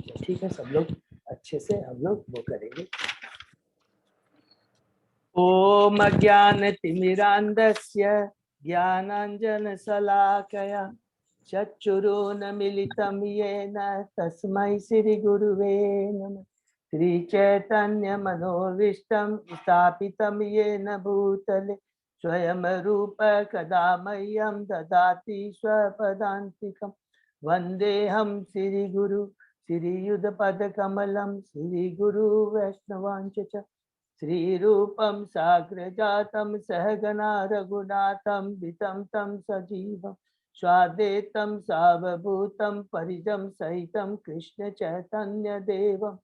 ठीक है, सब लोग अच्छे से हम लोग वो करेंगे। ओम अज्ञानतिमिरान्धस्य ज्ञानाञ्जनशलाकया चक्षुरुन्मीलितं येन तस्मै श्रीगुरुवे नमः। श्रीचैतन्यमनोभीष्टं स्थापितं येन भूतले स्वयं रूप कदा मह्यं ददाति स्वपदान्तिकं। वन्देऽहं श्रीगुरु श्रीयुतपदकमलं श्रीगुरु वैष्णवांच च श्रीरूपं साग्रजातं सहगना रघुनाथं वितं तं सजीवं स्वाद्वैतं सावभूतं परिजं सहितं कृष्ण चैतन्य देवं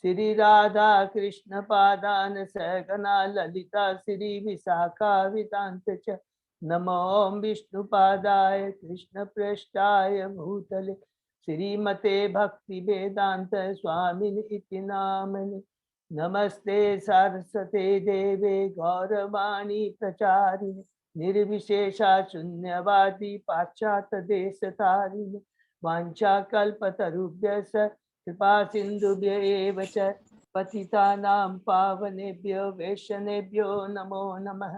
श्रीराधा कृष्ण पादान सहगना ललिता श्री विशाखावितांत च नमो विष्णुपादाय कृष्ण पृष्ठाय भूतले श्रीमते भक्ति वेदांत स्वामिनि इति नामनि। नमस्ते सरस्वते देवे गौरवाणी प्रचारिणे निर्विशेषा शून्यवादी पाश्चात्य देश तारिणे वाञ्छाकल्पतरुभ्यश्च कृपा सिन्धुभ्य एव च पतितानां पावनेभ्यो वैष्णवेभ्यो नमो नमः।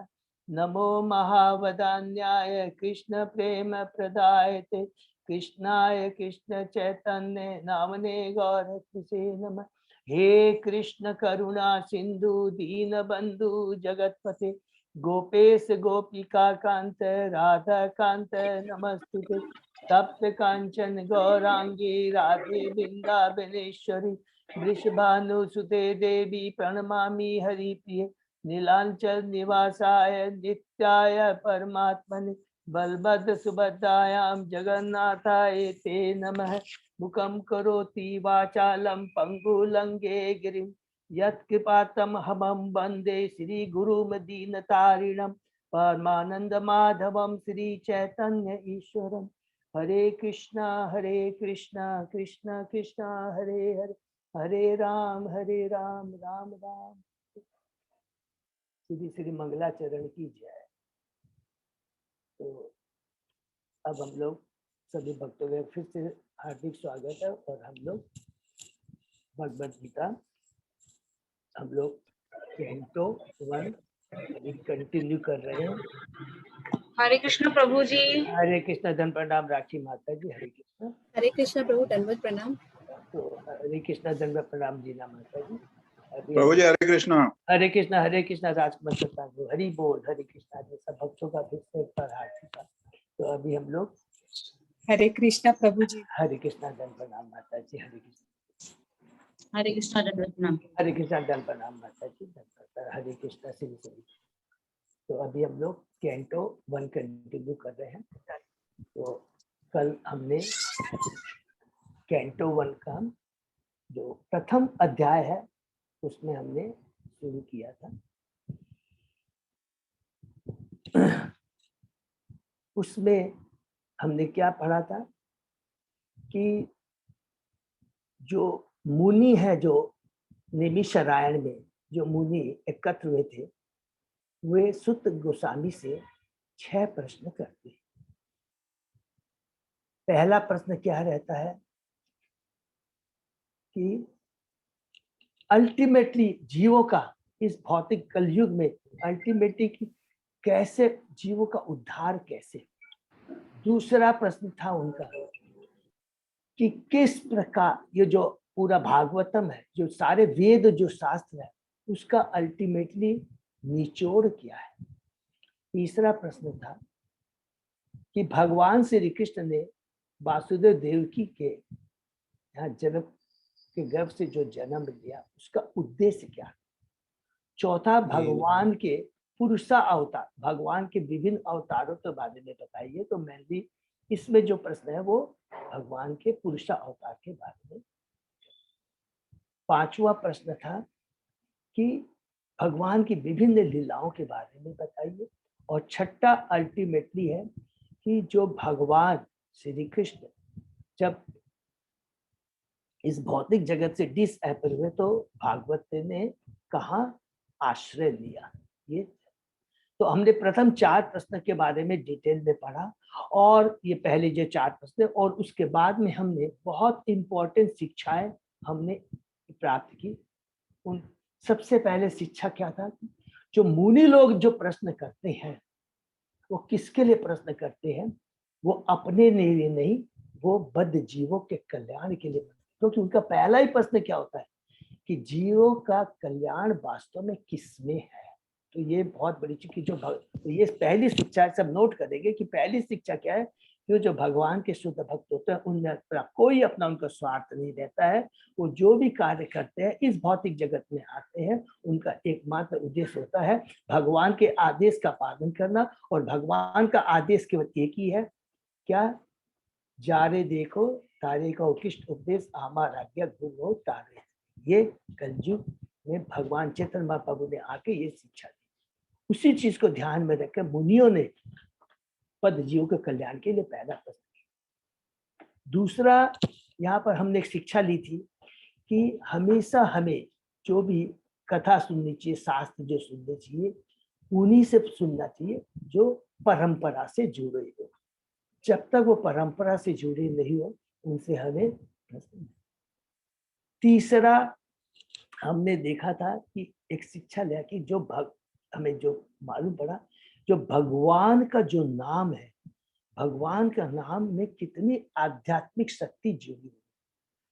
नमो महावदान्याय कृष्ण प्रेम प्रदायते कृष्णाय कृष्ण चैतन्य नामने गौरक्षसे नमः। हे कृष्ण करुणा सिंधु दीन बंधु जगतपते गोपेश गोपिका कांत राधा कांत नमस्तुते। तप्त कांचन गौरांगी राधे वृंदावनेश्वरी वृषभानुसुते देवी प्रणमामि हरिप्रिये नीलांचल निवासाय नित्याय परमात्मने बलभद्र सुभद्रायां जगन्नाथाय ते नमः। मुखं करोति वाचालं पंगुलंगे गिरिं यत्कृपातमहं वन्दे श्रीगुरुमदीनतारिणं परमानन्दमाधवं श्रीचैतन्य ईश्वरं। हरे कृष्णा कृष्ण कृष्ण हरे हरे हरे राम राम राम। श्री श्री मंगलाचरण की जय। तो अब हम लोग सभी भक्तों में फिर से हार्दिक स्वागत है और हम लोग भगवद गीता हम लोग कैंटो 1 अभी कंटिन्यू कर रहे हैं। हरे कृष्ण प्रभु जी। हरे कृष्ण धन प्रणाम राखी माता जी। हरे कृष्ण प्रभु दंडवत प्रणाम। तो हरे कृष्ण धन प्रणाम जीना माता जी। प्रभु जी हरे कृष्ण राजकुमार हरि बोल। हरे कृष्णा जी सब भक्तों का फिर से एक बार हार्दिक। तो अभी हम लोग हरे कृष्णा प्रभु जी। हरे कृष्णा धन प्रणाम माता जी। हरे कृष्ण दंडवत प्रणाम। हरे कृष्णा धन प्रणाम माता जी। हरे कृष्णा श्री श्री। तो अभी हम लोग कैंटो 1 कंटिन्यू कर रहे हैं। तो कल हमने कैंटो 1 का जो प्रथम अध्याय है उसमें हमने शुरू किया था। उसमें हमने क्या पढ़ा था कि जो मुनि है, जो निमिषारण्य में जो मुनि एकत्र हुए थे वे सुत गोस्वामी से 6 प्रश्न करते हैं। पहला प्रश्न क्या रहता है कि अल्टीमेटली जीवों का इस भौतिक कलयुग में अल्टीमेटली कैसे जीवों का उद्धार कैसे। दूसरा प्रश्न था उनका कि किस प्रकार ये जो पूरा भागवतम है, जो सारे वेद जो शास्त्र है उसका अल्टीमेटली निचोड़ क्या है। तीसरा प्रश्न था कि भगवान श्री कृष्ण ने वासुदेव देवकी के यहाँ जन्म के गर्भ से जो जन्म लिया उसका उद्देश्य क्या। चौथा भगवान के पुरुषा अवतार, भगवान के विभिन्न अवतारों के बारे में बताइए। तो मेनली इसमें जो प्रश्न है वो भगवान के पुरुषा अवतार के बारे में। पांचवा प्रश्न था कि भगवान की विभिन्न लीलाओं के बारे में बताइए। और छठा अल्टीमेटली है कि जो भगवान श्री कृष्ण जब इस भौतिक जगत से डिसअपीयर हुए तो भागवत ने कहाँ आश्रय लिया। ये तो हमने प्रथम 4 प्रश्न के बारे में डिटेल में पढ़ा, और ये पहले जो 4 प्रश्न, और उसके बाद में हमने बहुत इंपॉर्टेंट शिक्षाएं हमने प्राप्त की। उन सबसे पहले शिक्षा क्या था, जो मुनि लोग जो प्रश्न करते हैं वो किसके लिए प्रश्न करते हैं, वो अपने लिए नहीं, वो बद्ध जीवों के कल्याण के लिए, क्योंकि उनका पहला ही प्रश्न क्या होता है कि जीवों का कल्याण वास्तव में किसमें है। तो ये बहुत बड़ी चीज की तो ये पहली शिक्षा सब नोट करेंगे कि पहली शिक्षा क्या है, कि जो भगवान के शुद्ध भक्त होते हैं उनमें कोई अपना उनका स्वार्थ नहीं रहता है। वो जो भी कार्य करते हैं इस भौतिक जगत में आते हैं, उनका एकमात्र उद्देश्य होता है भगवान के आदेश का पालन करना, और भगवान का आदेश केवल एक ही है, क्या, जारे देखो तारे का उत्कृष्ट उपदेश हमारा आज्ञा गुरु तारे। ये कलयुग में भगवान चैतन्य महाप्रभु ने आके ये शिक्षा दी। उसी चीज को ध्यान में रखकर मुनियों ने पद जीवों के कल्याण के लिए पहला प्रश्न किया। दूसरा, यहाँ पर हमने एक शिक्षा ली थी कि हमेशा हमें जो भी कथा सुननी चाहिए, शास्त्र जो सुनने चाहिए, उन्हीं से सुनना चाहिए जो परंपरा से जुड़े हो। जब तक वो परंपरा से जुड़े नहीं हो उनसे हमें। तीसरा, हमने देखा था कि एक शिक्षा लिया कि जो हमें जो मालूम पड़ा, जो भगवान का जो नाम है, भगवान का नाम में कितनी आध्यात्मिक शक्ति जुड़ी है।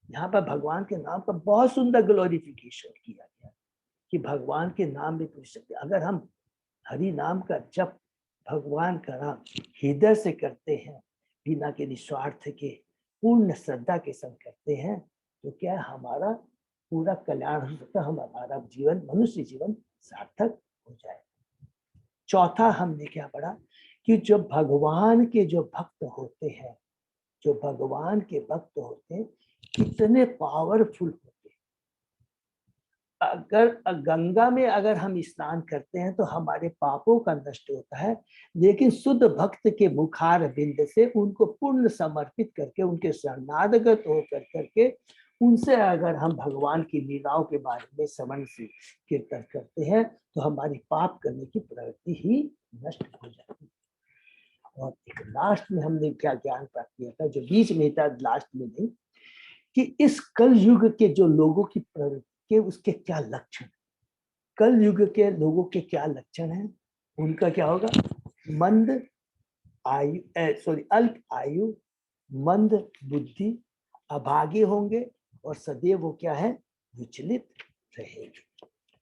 यहाँ पर भगवान के नाम का बहुत सुंदर ग्लोरिफिकेशन किया गया कि भगवान के नाम में पूरी शक्ति। अगर हम हरि नाम का जप, भगवान का नाम हृदय से करते हैं, बिना के निस्वार्थ के पूर्ण श्रद्धा के संग करते हैं, तो क्या हमारा पूरा कल्याण हो सकता है, हमारा जीवन, मनुष्य जीवन सार्थक हो जाए। चौथा, हमने क्या पढ़ा कि जो भगवान के जो भक्त होते हैं, जो भगवान के भक्त होते हैं कितने पावरफुल होते हैं। अगर गंगा में अगर हम स्नान करते हैं तो हमारे पापों का नष्ट होता है, लेकिन शुद्ध भक्त के मुखार बिंद से उनको पूर्ण समर्पित करके, उनके शरणागत होकर करके, उनसे अगर हम भगवान की लीलाओं के बारे में श्रवण से कीर्तन करते हैं तो हमारी पाप करने की प्रवृत्ति ही नष्ट हो जाती है। और एक लास्ट में हमने क्या ज्ञान प्राप्त किया था, जो बीच में था, लास्ट में नहीं, कि इस कल युग के जो लोगों की प्रवृत्ति के उसके क्या लक्षण, कल युग के लोगों के क्या लक्षण हैं, उनका क्या होगा, मंद आयु, अल्प आयु, मंद बुद्धि, अभागे होंगे, और सदैव वो क्या है, विचलित रहेंगे।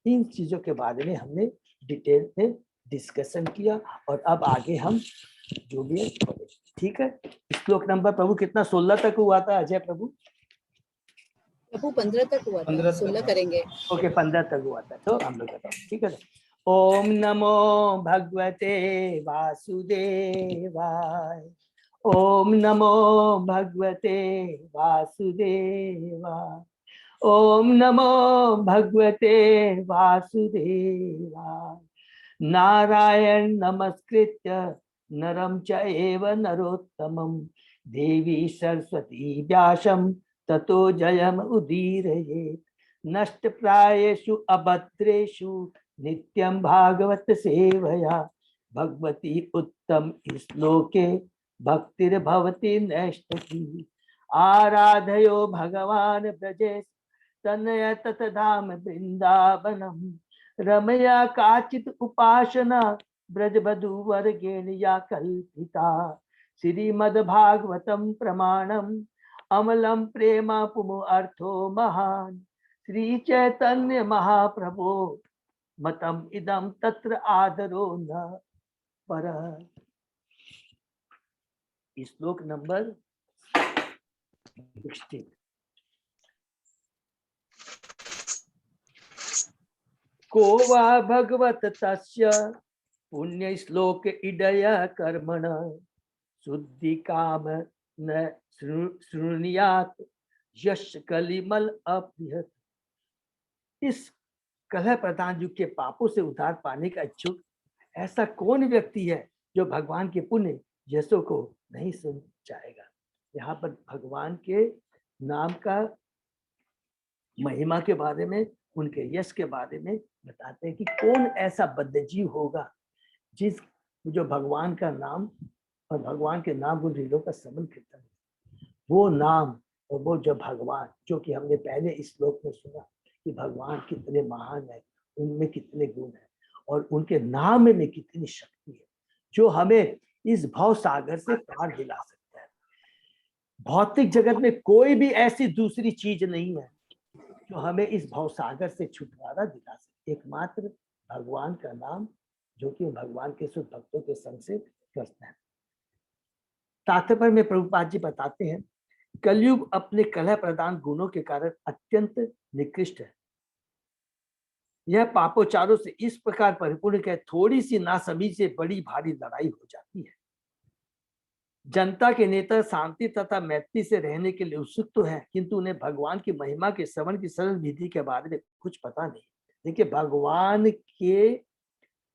इन चीजों के बारे में हमने डिटेल में डिस्कशन किया, और अब आगे हम जो भी है, ठीक है। श्लोक नंबर प्रभु कितना, 16 तक हुआ था अजय प्रभु? प्रभु 15 तक हुआ था, 16 करेंगे। ओके, 15 तक हुआ था, तो हम लोग बताओ, ठीक है। ओम नमो भगवते वासुदेवाय, ओम नमो भगवते वासुदेवाय, ओम नमो भगवते वासुदेवाय। नारायण नमस्कृत्य नरं चैव नरोत्तमं, देवी सरस्वती व्यासं ततो जयम उदीरयेत्। नष्टप्रायेषु अभद्रेषु नित्यं भागवत सेवया, भगवती उत्तम श्लोके भक्तिर्भवति नैष्ठिकी। आराधयो भगवान ब्रजेश तनय ततधाम वृंदावनम, रमया काचित उपासना ब्रजबधूवर्गेण या कल्पिता। श्रीमद्भागवतम प्रमाणम अमलम प्रेम पुमु अर्थो महान, श्री चैतन्य महाप्रभो मतम इदम तत्र आदरो न पर। श्लोक नंबर 16। को वा भगवत तस्य पुण्य श्लोक इडय कर्मण, शुद्धि काम न शृणुयात यश कलिमल अप्रियत। इस कलह प्रधान युग के पापों से उद्धार पाने का इच्छुक ऐसा कौन व्यक्ति है जो भगवान के पुण्य यशों को नहीं सुन जाएगा। यहाँ पर भगवान के नाम का महिमा के बारे में, उनके यश के बारे में बताते हैं कि कौन ऐसा बद्धजीव होगा जिस जो भगवान का नाम और भगवान के नाम गुण लीलों का समन कीर्तन, वो नाम और वो जो भगवान, जो कि हमने पहले इस श्लोक में सुना कि भगवान कितने महान है, उनमें कितने गुण है और उनके नाम में कितनी शक्ति है, जो हमें इस भव सागर से पार दिला सकता है। भौतिक जगत में कोई भी ऐसी दूसरी चीज नहीं है जो हमें इस भव सागर से छुटकारा दिला सके, एकमात्र भगवान का नाम, जो कि भगवान के शुद्ध भक्तों के संग से करता है। तात्पर्य में प्रभुपाद जी बताते हैं, कलयुग अपने कलह प्रदान गुणों के कारण अत्यंत निकृष्ट है। यह पापोचारों से इस प्रकार परिपूर्ण है, थोड़ी सी नासमझी से बड़ी भारी लड़ाई हो जाती है। जनता के नेता शांति तथा मैत्री से रहने के लिए उत्सुक तो है, किंतु उन्हें भगवान की महिमा के श्रवण की सरल विधि के बारे में कुछ पता नहीं। देखिए, भगवान के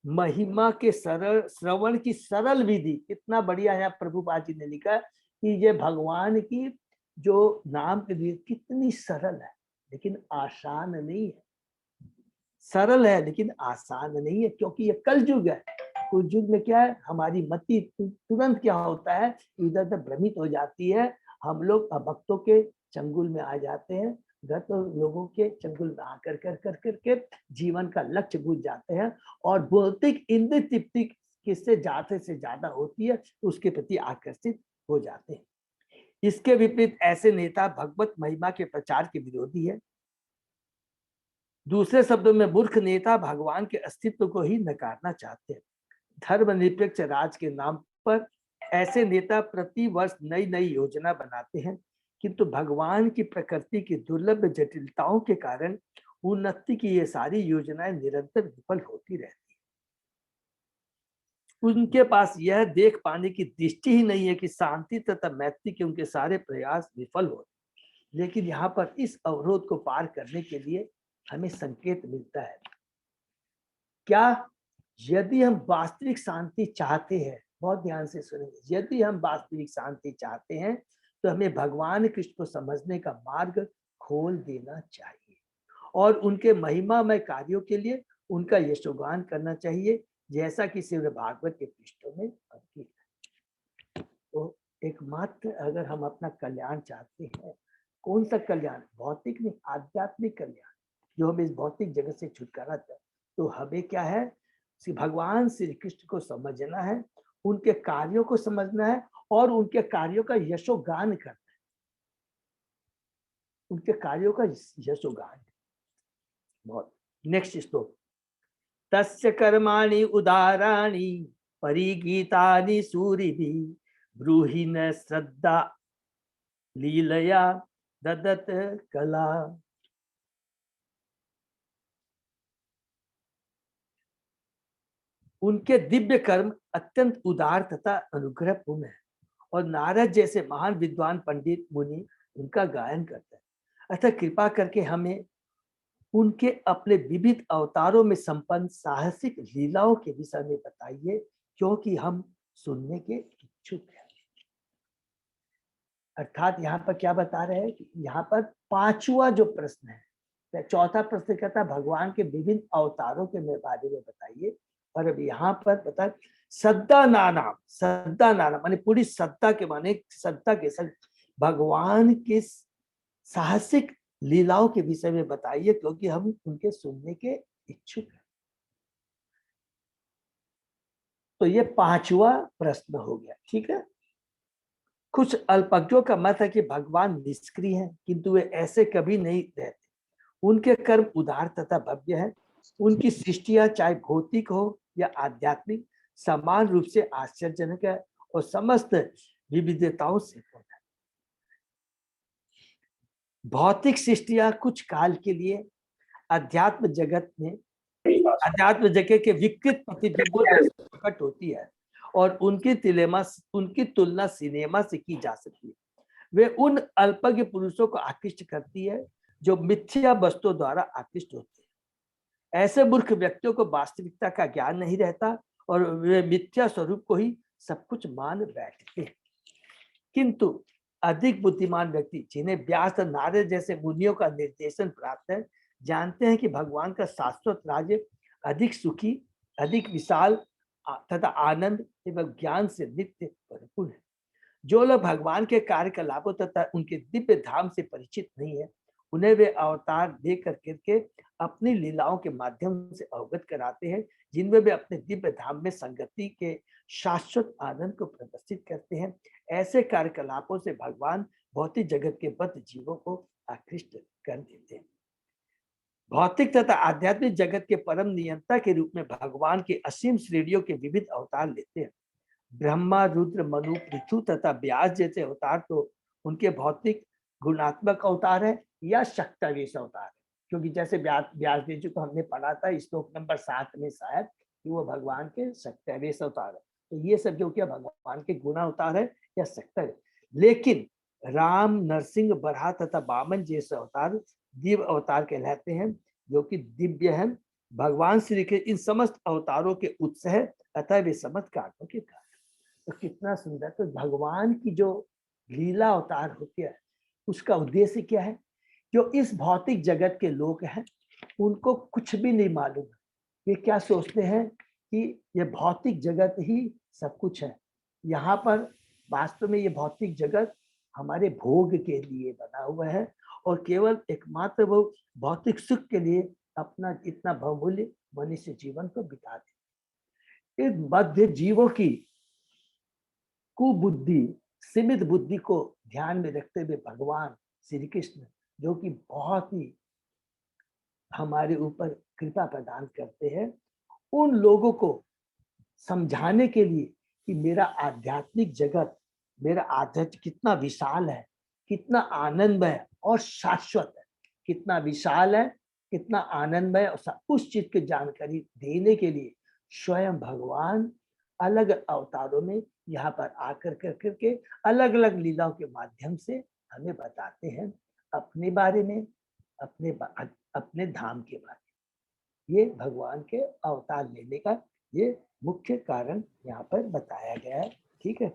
महिमा के सरल श्रवण की सरल विधि कितना बढ़िया है। प्रभुपाद जी ने लिखा कि ये भगवान की जो नाम की विधि कितनी सरल है, लेकिन आसान नहीं है। सरल है लेकिन आसान नहीं है, क्योंकि ये कलयुग है। कलयुग में क्या है, हमारी मति तुरंत क्या होता है, इधर उधर भ्रमित हो जाती है। हम लोग भक्तों के चंगुल में आ जाते हैं, गत लोगों के चंगुल में आकर कर जीवन का लक्ष्य भूल जाते हैं और भौतिक इंद्रिय तृप्ति किससे ज्यादा से ज्यादा होती है उसके प्रति आकर्षित हो जाते हैं। इसके विपरीत ऐसे नेता भगवत महिमा के प्रचार के विरोधी है। दूसरे शब्दों में मूर्ख नेता भगवान के अस्तित्व को ही नकारना चाहते हैं। धर्मनिरपेक्ष राज के नाम पर ऐसे नेता प्रति वर्ष नई नई योजना बनाते हैं, किंतु भगवान की प्रकृति की दुर्लभ जटिलताओं के कारण उन्नति की ये सारी योजनाएं निरंतर विफल होती रहती है। उनके पास यह देख पाने की दृष्टि ही नहीं है कि शांति तथा मैत्री के उनके सारे प्रयास विफल हो। लेकिन यहाँ पर इस अवरोध को पार करने के लिए हमें संकेत मिलता है। क्या? यदि हम वास्तविक शांति चाहते हैं, बहुत ध्यान से सुनेंगे, यदि हम वास्तविक शांति चाहते हैं तो हमें भगवान कृष्ण को समझने का मार्ग खोल देना चाहिए और उनके महिमामय कार्यों के लिए उनका यशोगान करना चाहिए, जैसा कि श्रीमद् भागवत के पृष्ठों में अंकित है। तो एकमात्र अगर हम अपना कल्याण चाहते हैं, कौन सा कल्याण? भौतिक नहीं, आध्यात्मिक कल्याण, जो हमें इस भौतिक जगत से छुटकारा था, तो हमें क्या है, भगवान श्री कृष्ण को समझना है, उनके कार्यों को समझना है और उनके कार्यों का यशोगान करना है। उनके कार्यों का यशोगान। बहुत। नेक्स्ट श्लोक, तस्य कर्माणि उदाराणि परिगीतानि सूरिभिः ब्रूहि न श्रद्धा लीलया ददत कला। उनके दिव्य कर्म अत्यंत उदार तथा अनुग्रहपूर्ण है और नारद जैसे महान विद्वान पंडित मुनि उनका गायन करते हैं। अतः कृपा करके हमें उनके अपने विविध अवतारों में संपन्न साहसिक लीलाओं के विषय में बताइए, क्योंकि हम सुनने के इच्छुक हैं। अर्थात यहाँ पर क्या बता रहे हैं कि यहाँ पर पांचवा जो प्रश्न है, चौथा प्रश्न कहता है भगवान के विभिन्न अवतारों के बारे में बताइए, और अब यहाँ पर बता श्रद्धा नाम, श्रद्धा नाम माने पूरी श्रद्धा के माने श्रद्धा के संग भगवान के साहसिक लीलाओं के विषय में बताइए, क्योंकि हम उनके सुनने के इच्छुक हैं। तो ये पांचवा प्रश्न हो गया, ठीक है। कुछ अल्पज्ञों का मत है कि भगवान निष्क्रिय हैं, किंतु वे ऐसे कभी नहीं रहते। उनके कर्म उदार तथा भव्य है। उनकी सृष्टियां चाहे भौतिक हो या आध्यात्मिक समान रूप से आश्चर्यजनक है और समस्त विविधताओं से पूर्ण है। भौतिक सृष्टियां कुछ काल के लिए अध्यात्म जगत के विकृत प्रतिबिंबों से प्रकट होती है और उनकी तुलना सिनेमा से की जा सकती है। वे उन अल्पज्ञ पुरुषों को आकृष्ट करती है जो मिथ्या वस्तुओं द्वारा आकृष्ट होते हैं। ऐसे मूर्ख व्यक्तियों को वास्तविकता का ज्ञान नहीं रहता और वे मिथ्या स्वरूप को ही सब कुछ मान बैठते हैं। किंतु अधिक बुद्धिमान व्यक्ति, जिन्हें व्यास और नारद जैसे मुनियों का निर्देशन प्राप्त है, जानते हैं कि भगवान का शाश्वत राज्य अधिक सुखी, अधिक विशाल तथा आनंद एवं ज्ञान से नित्य परिपूर्ण है। जो लोग भगवान के कार्यकलापों तथा उनके दिव्य धाम से परिचित नहीं है, उन्हें वे अवतार दे करके अपनी लीलाओं के माध्यम से अवगत कराते हैं, जिनमें वे अपने दिव्य धाम में संगति के शाश्वत आनंद को प्रदर्शित करते हैं। ऐसे कार्यकलापों से भगवान भौतिक जगत के बद्ध जीवों को आकृष्ट कर देते हैं। भौतिक तथा आध्यात्मिक जगत के परम नियंता के रूप में भगवान के असीम श्रेणियों के विविध अवतार लेते हैं। ब्रह्मा, रुद्र, मनु, पृथु तथा व्यास जैसे अवतार तो उनके भौतिक गुणात्मक अवतार है या शक्तावेश अवतार है, क्योंकि जैसे व्यास जी को हमने पढ़ा था श्लोक नंबर 7 में शायद कि वो भगवान के शक्तावेश अवतार है। तो ये सब जो क्या भगवान के गुण अवतार है या शक्तावेश। लेकिन राम, नरसिंह, बराह तथा वामन जैसे अवतार दिव्य अवतार कहलाते हैं, जो कि दिव्य है। भगवान श्री के इन समस्त अवतारों के उत्स है, अतः वे समस्त कार्यों के कारण। तो कितना सुंदर। तो भगवान की जो लीला अवतार होती है उसका उद्देश्य क्या है? जो इस भौतिक जगत के लोग हैं उनको कुछ भी नहीं मालूम है। वे क्या सोचते हैं कि ये भौतिक जगत ही सब कुछ है। यहाँ पर वास्तव में ये भौतिक जगत हमारे भोग के लिए बना हुआ है और केवल एकमात्र वो भौतिक सुख के लिए अपना इतना बहुमूल्य मनुष्य जीवन को बिता दे। इस मध्य जीवों की कुबुद्धि, सीमित बुद्धि को ध्यान में रखते हुए भगवान श्री कृष्ण, जो कि बहुत ही हमारे ऊपर कृपा प्रदान करते हैं, उन लोगों को समझाने के लिए कि मेरा आध्यात्मिक जगत, मेरा आध्यात्म कितना विशाल है, कितना आनंदमय और शाश्वत है, कितना विशाल है, कितना आनंदमय, और उस चीज की जानकारी देने के लिए स्वयं भगवान अलग अवतारों में यहाँ पर आकर करके अलग अलग लीलाओं के माध्यम से हमें बताते हैं अपने बारे में, अपने धाम के बारे में। ये भगवान के अवतार लेने का ये मुख्य कारण यहाँ पर बताया गया है। ठीक है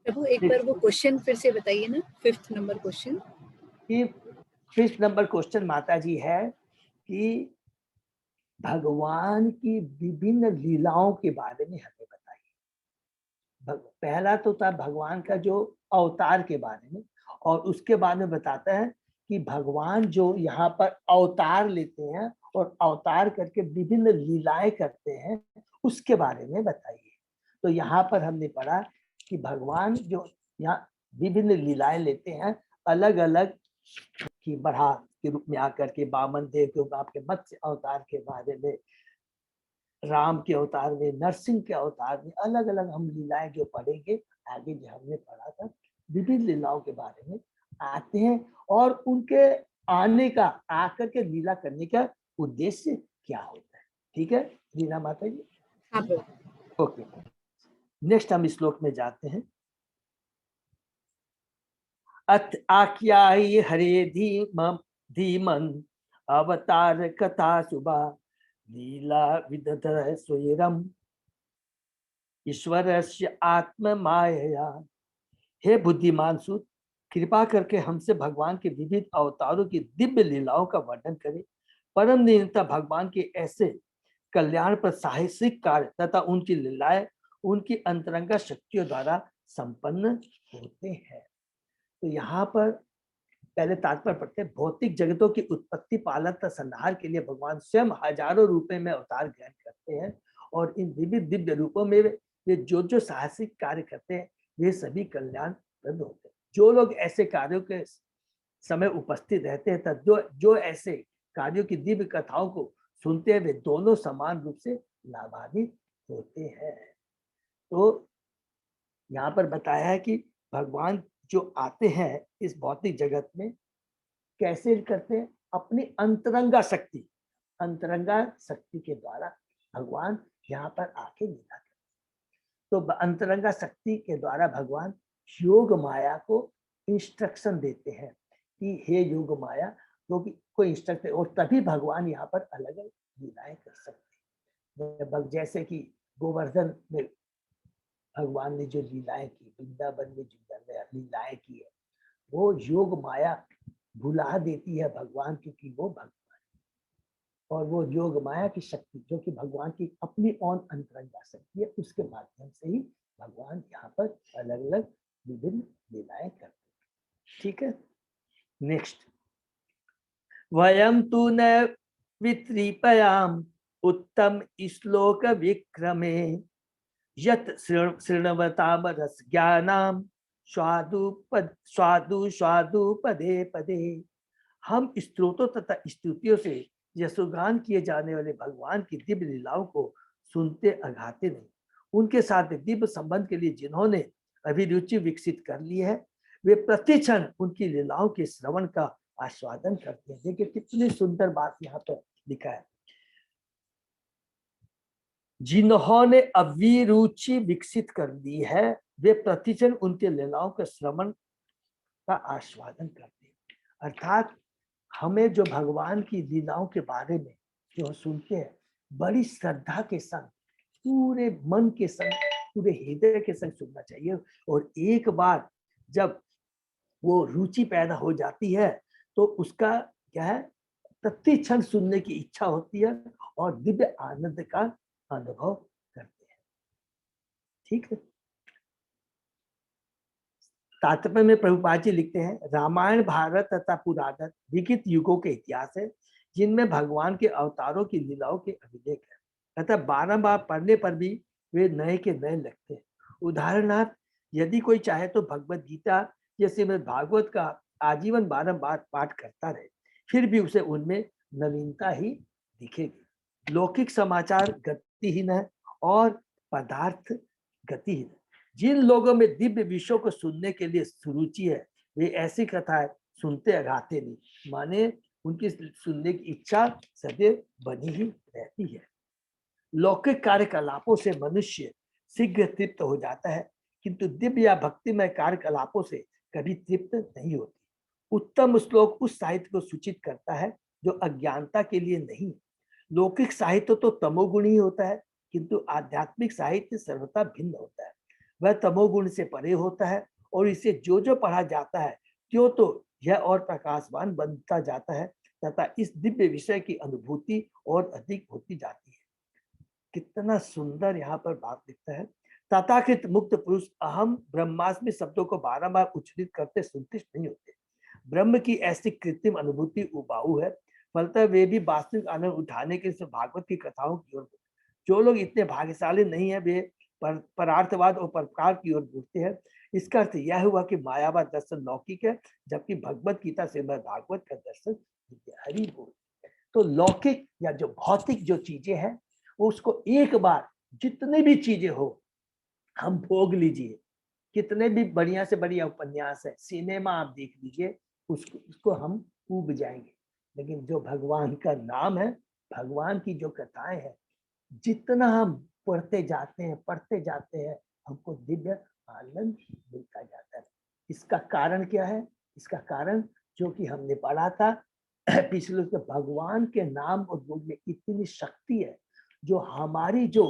प्रभु, एक बार वो क्वेश्चन फिर से बताइए ना, 5th नंबर क्वेश्चन। कि 5th नंबर क्वेश्चन माता जी है कि भगवान की विभिन्न लीलाओं के बारे में हमें बताइए। पहला तो था भगवान का जो अवतार के बारे में, और उसके बाद में बताता है कि भगवान जो यहाँ पर अवतार लेते हैं और अवतार करके विभिन्न लीलाएं करते हैं उसके बारे में बताइए। तो यहाँ पर हमने पढ़ा कि भगवान जो यहाँ विभिन्न लीलाएं लेते हैं, अलग अलग की बराह के रूप में आकर के, वामन देव के रूप में, आपके मत्स्य अवतार के बारे में, राम के अवतार में, नरसिंह के अवतार में, अलग अलग हम लीलाएं जो पढ़ेंगे आगे, जो हमने पढ़ा था विभिन्न लीलाओं के बारे में आते हैं और उनके आने का, आकर के लीला करने का उद्देश्य क्या होता है। ठीक है रीना माता जी। हाँ प्रभु। ओके, नेक्स्ट हम श्लोक में जाते हैं। अथ आख्यायि हरे धीमन अवतार कथा शुभा लीला विदधर स्वयं ईश्वरस्य आत्म माया। हे बुद्धिमान सुत, कृपा करके हमसे भगवान के विविध अवतारों की दिव्य लीलाओं का वर्णन करें। परम निरंतर भगवान के ऐसे कल्याण पर साहसिक कार्य तथा उनकी लीलाएं उनकी अंतरंगा शक्तियों द्वारा संपन्न होते हैं। तो यहाँ पर पहले तात्पर्य पढ़ते हैं। भौतिक जगतों की उत्पत्ति, पालन तथा संहार के लिए भगवान स्वयं हजारों रूपों में अवतार ग्रहण करते हैं और इन विविध दिव्य रूपों में वे जो साहसिक कार्य करते हैं वे सभी कल्याण प्रद होते हैं। जो लोग ऐसे कार्यों के समय उपस्थित रहते हैं तथा जो ऐसे कार्यों की दिव्य कथाओं को सुनते हैं वे दोनों समान रूप से लाभान्वित होते हैं। तो यहाँ पर बताया है कि भगवान जो आते हैं इस भौतिक जगत में कैसे करते हैं, अपनी अंतरंगा शक्ति के द्वारा भगवान यहाँ पर आके लीला करते हैं। तो अंतरंगा शक्ति के द्वारा भगवान योग माया को इंस्ट्रक्शन देते हैं कि हे योग माया, तो कोई इंस्ट्रक्शन, और तभी भगवान यहाँ पर अलग अलग लीलाएं कर सकते हैं। जैसे कि गोवर्धन में भगवान ने जो लीलाएं की, वृंदावन में जो लीलाएं की है, वो योग माया भुला देती है भगवान, क्योंकि वो भगवान। और वो योग माया की शक्ति जो कि भगवान की अपनी ओन अंतरंगा शक्ति है, उसके माध्यम से ही भगवान यहाँ पर अलग अलग विभिन्न लीलाएं करते हैं। ठीक है, नेक्स्ट। वयम तु न वित्रीपयाम उत्तम श्लोक विक्रमे यत शृण्वताम रस ज्ञानाम स्वादु स्वादु पदे पदे। हम स्तोत्रों तथा स्तुतियों से यशोगान किए जाने वाले भगवान की दिव्य लीलाओं को सुनते अघाते नहीं। उनके साथ दिव्य संबंध के लिए जिन्होंने अभिरुचि विकसित कर ली है, वे प्रतिक्षण उनकी लीलाओं के श्रवण का आस्वादन करते हैं। देखिए कितनी सुंदर बात यहाँ पर लिखा है, जिन्होंने अभिरुचि विकसित कर ली है वे प्रतिक्षण उनके लीलाओं के श्रवण का आस्वादन करते हैं। अर्थात हमें जो भगवान की लीलाओं के बारे में जो सुनते हैं, बड़ी श्रद्धा के संग, पूरे मन के संग, पूरे हृदय के संग सुनना चाहिए। और एक बार जब वो रुचि पैदा हो जाती है तो उसका क्या है, प्रति क्षण सुनने की इच्छा होती है और दिव्य आनंद का अनुभव करते हैं। ठीक है, तात्पर्य में प्रभुपाद जी लिखते हैं, रामायण भारत तथा पुराण लिखित युगों के इतिहास है जिनमें भगवान के अवतारों की लीलाओं के अभिलेख है तथा बारंबार पढ़ने पर भी वे नए के नए लगते हैं। उदाहरणार्थ यदि कोई चाहे तो भगवत गीता जैसे में भागवत का आजीवन बारंबार पाठ करता रहे, फिर भी उसे उनमें नवीनता ही दिखेगी। लौकिक समाचार गतिहीन है और पदार्थ गतिहीन है। जिन लोगों में दिव्य विषयों को सुनने के लिए सुरुचि है, वे ऐसी कथाएं सुनते अघाते नहीं, माने उनकी सुनने की इच्छा सदैव बनी ही रहती है। लौकिक कार्यकलापों से मनुष्य शीघ्र तृप्त हो जाता है, किंतु दिव्य या भक्तिमय कार्यकलापों से कभी तृप्त नहीं होती। उत्तम श्लोक उस साहित्य को सूचित करता है जो अज्ञानता के लिए नहीं। लौकिक साहित्य तो तमोगुण ही होता है, किंतु आध्यात्मिक साहित्य सर्वथा भिन्न होता है। वह तमोगुण से परे होता है और इसे जो जो पढ़ा जाता है त्यों तो यह और प्रकाशवान बनता जाता है तथा इस दिव्य विषय की अनुभूति और अधिक होती जाती है। कितना सुंदर यहाँ पर बात लिखता है, तथाकथित मुक्त पुरुष अहम ब्रह्मास्मि शब्दों को बारंबार उच्चारित करते संतुष्ट नहीं होते। ब्रह्म की ऐसी कृत्रिम अनुभूति उबाऊ है, फलतः वे भी वास्तविक आनंद उठाने के लिए भागवत की कथाओं की ओर। जो लोग इतने भाग्यशाली नहीं है वे परार्थवाद और परोपकार की ओर बढ़ते हैं। इसका अर्थ यह हुआ कि मायावाद दर्शन लौकिक है, जबकि भगवत गीता से भागवत का दर्शन हरि बोल। तो लौकिक या जो भौतिक जो चीजें हैं उसको एक बार जितने भी चीजें हो हम भोग लीजिए, कितने भी बढ़िया से बढ़िया उपन्यास है, सिनेमा आप देख लीजिए, उसको हम ऊब जाएंगे। लेकिन जो भगवान का नाम है, भगवान की जो कथाएं हैं, जितना हम पढ़ते जाते हैं हमको दिव्य आनंद मिलता जाता है। इसका कारण क्या है? इसका कारण जो कि हमने पढ़ा था पिछले, भगवान के नाम और बोल में इतनी शक्ति है, जो हमारी जो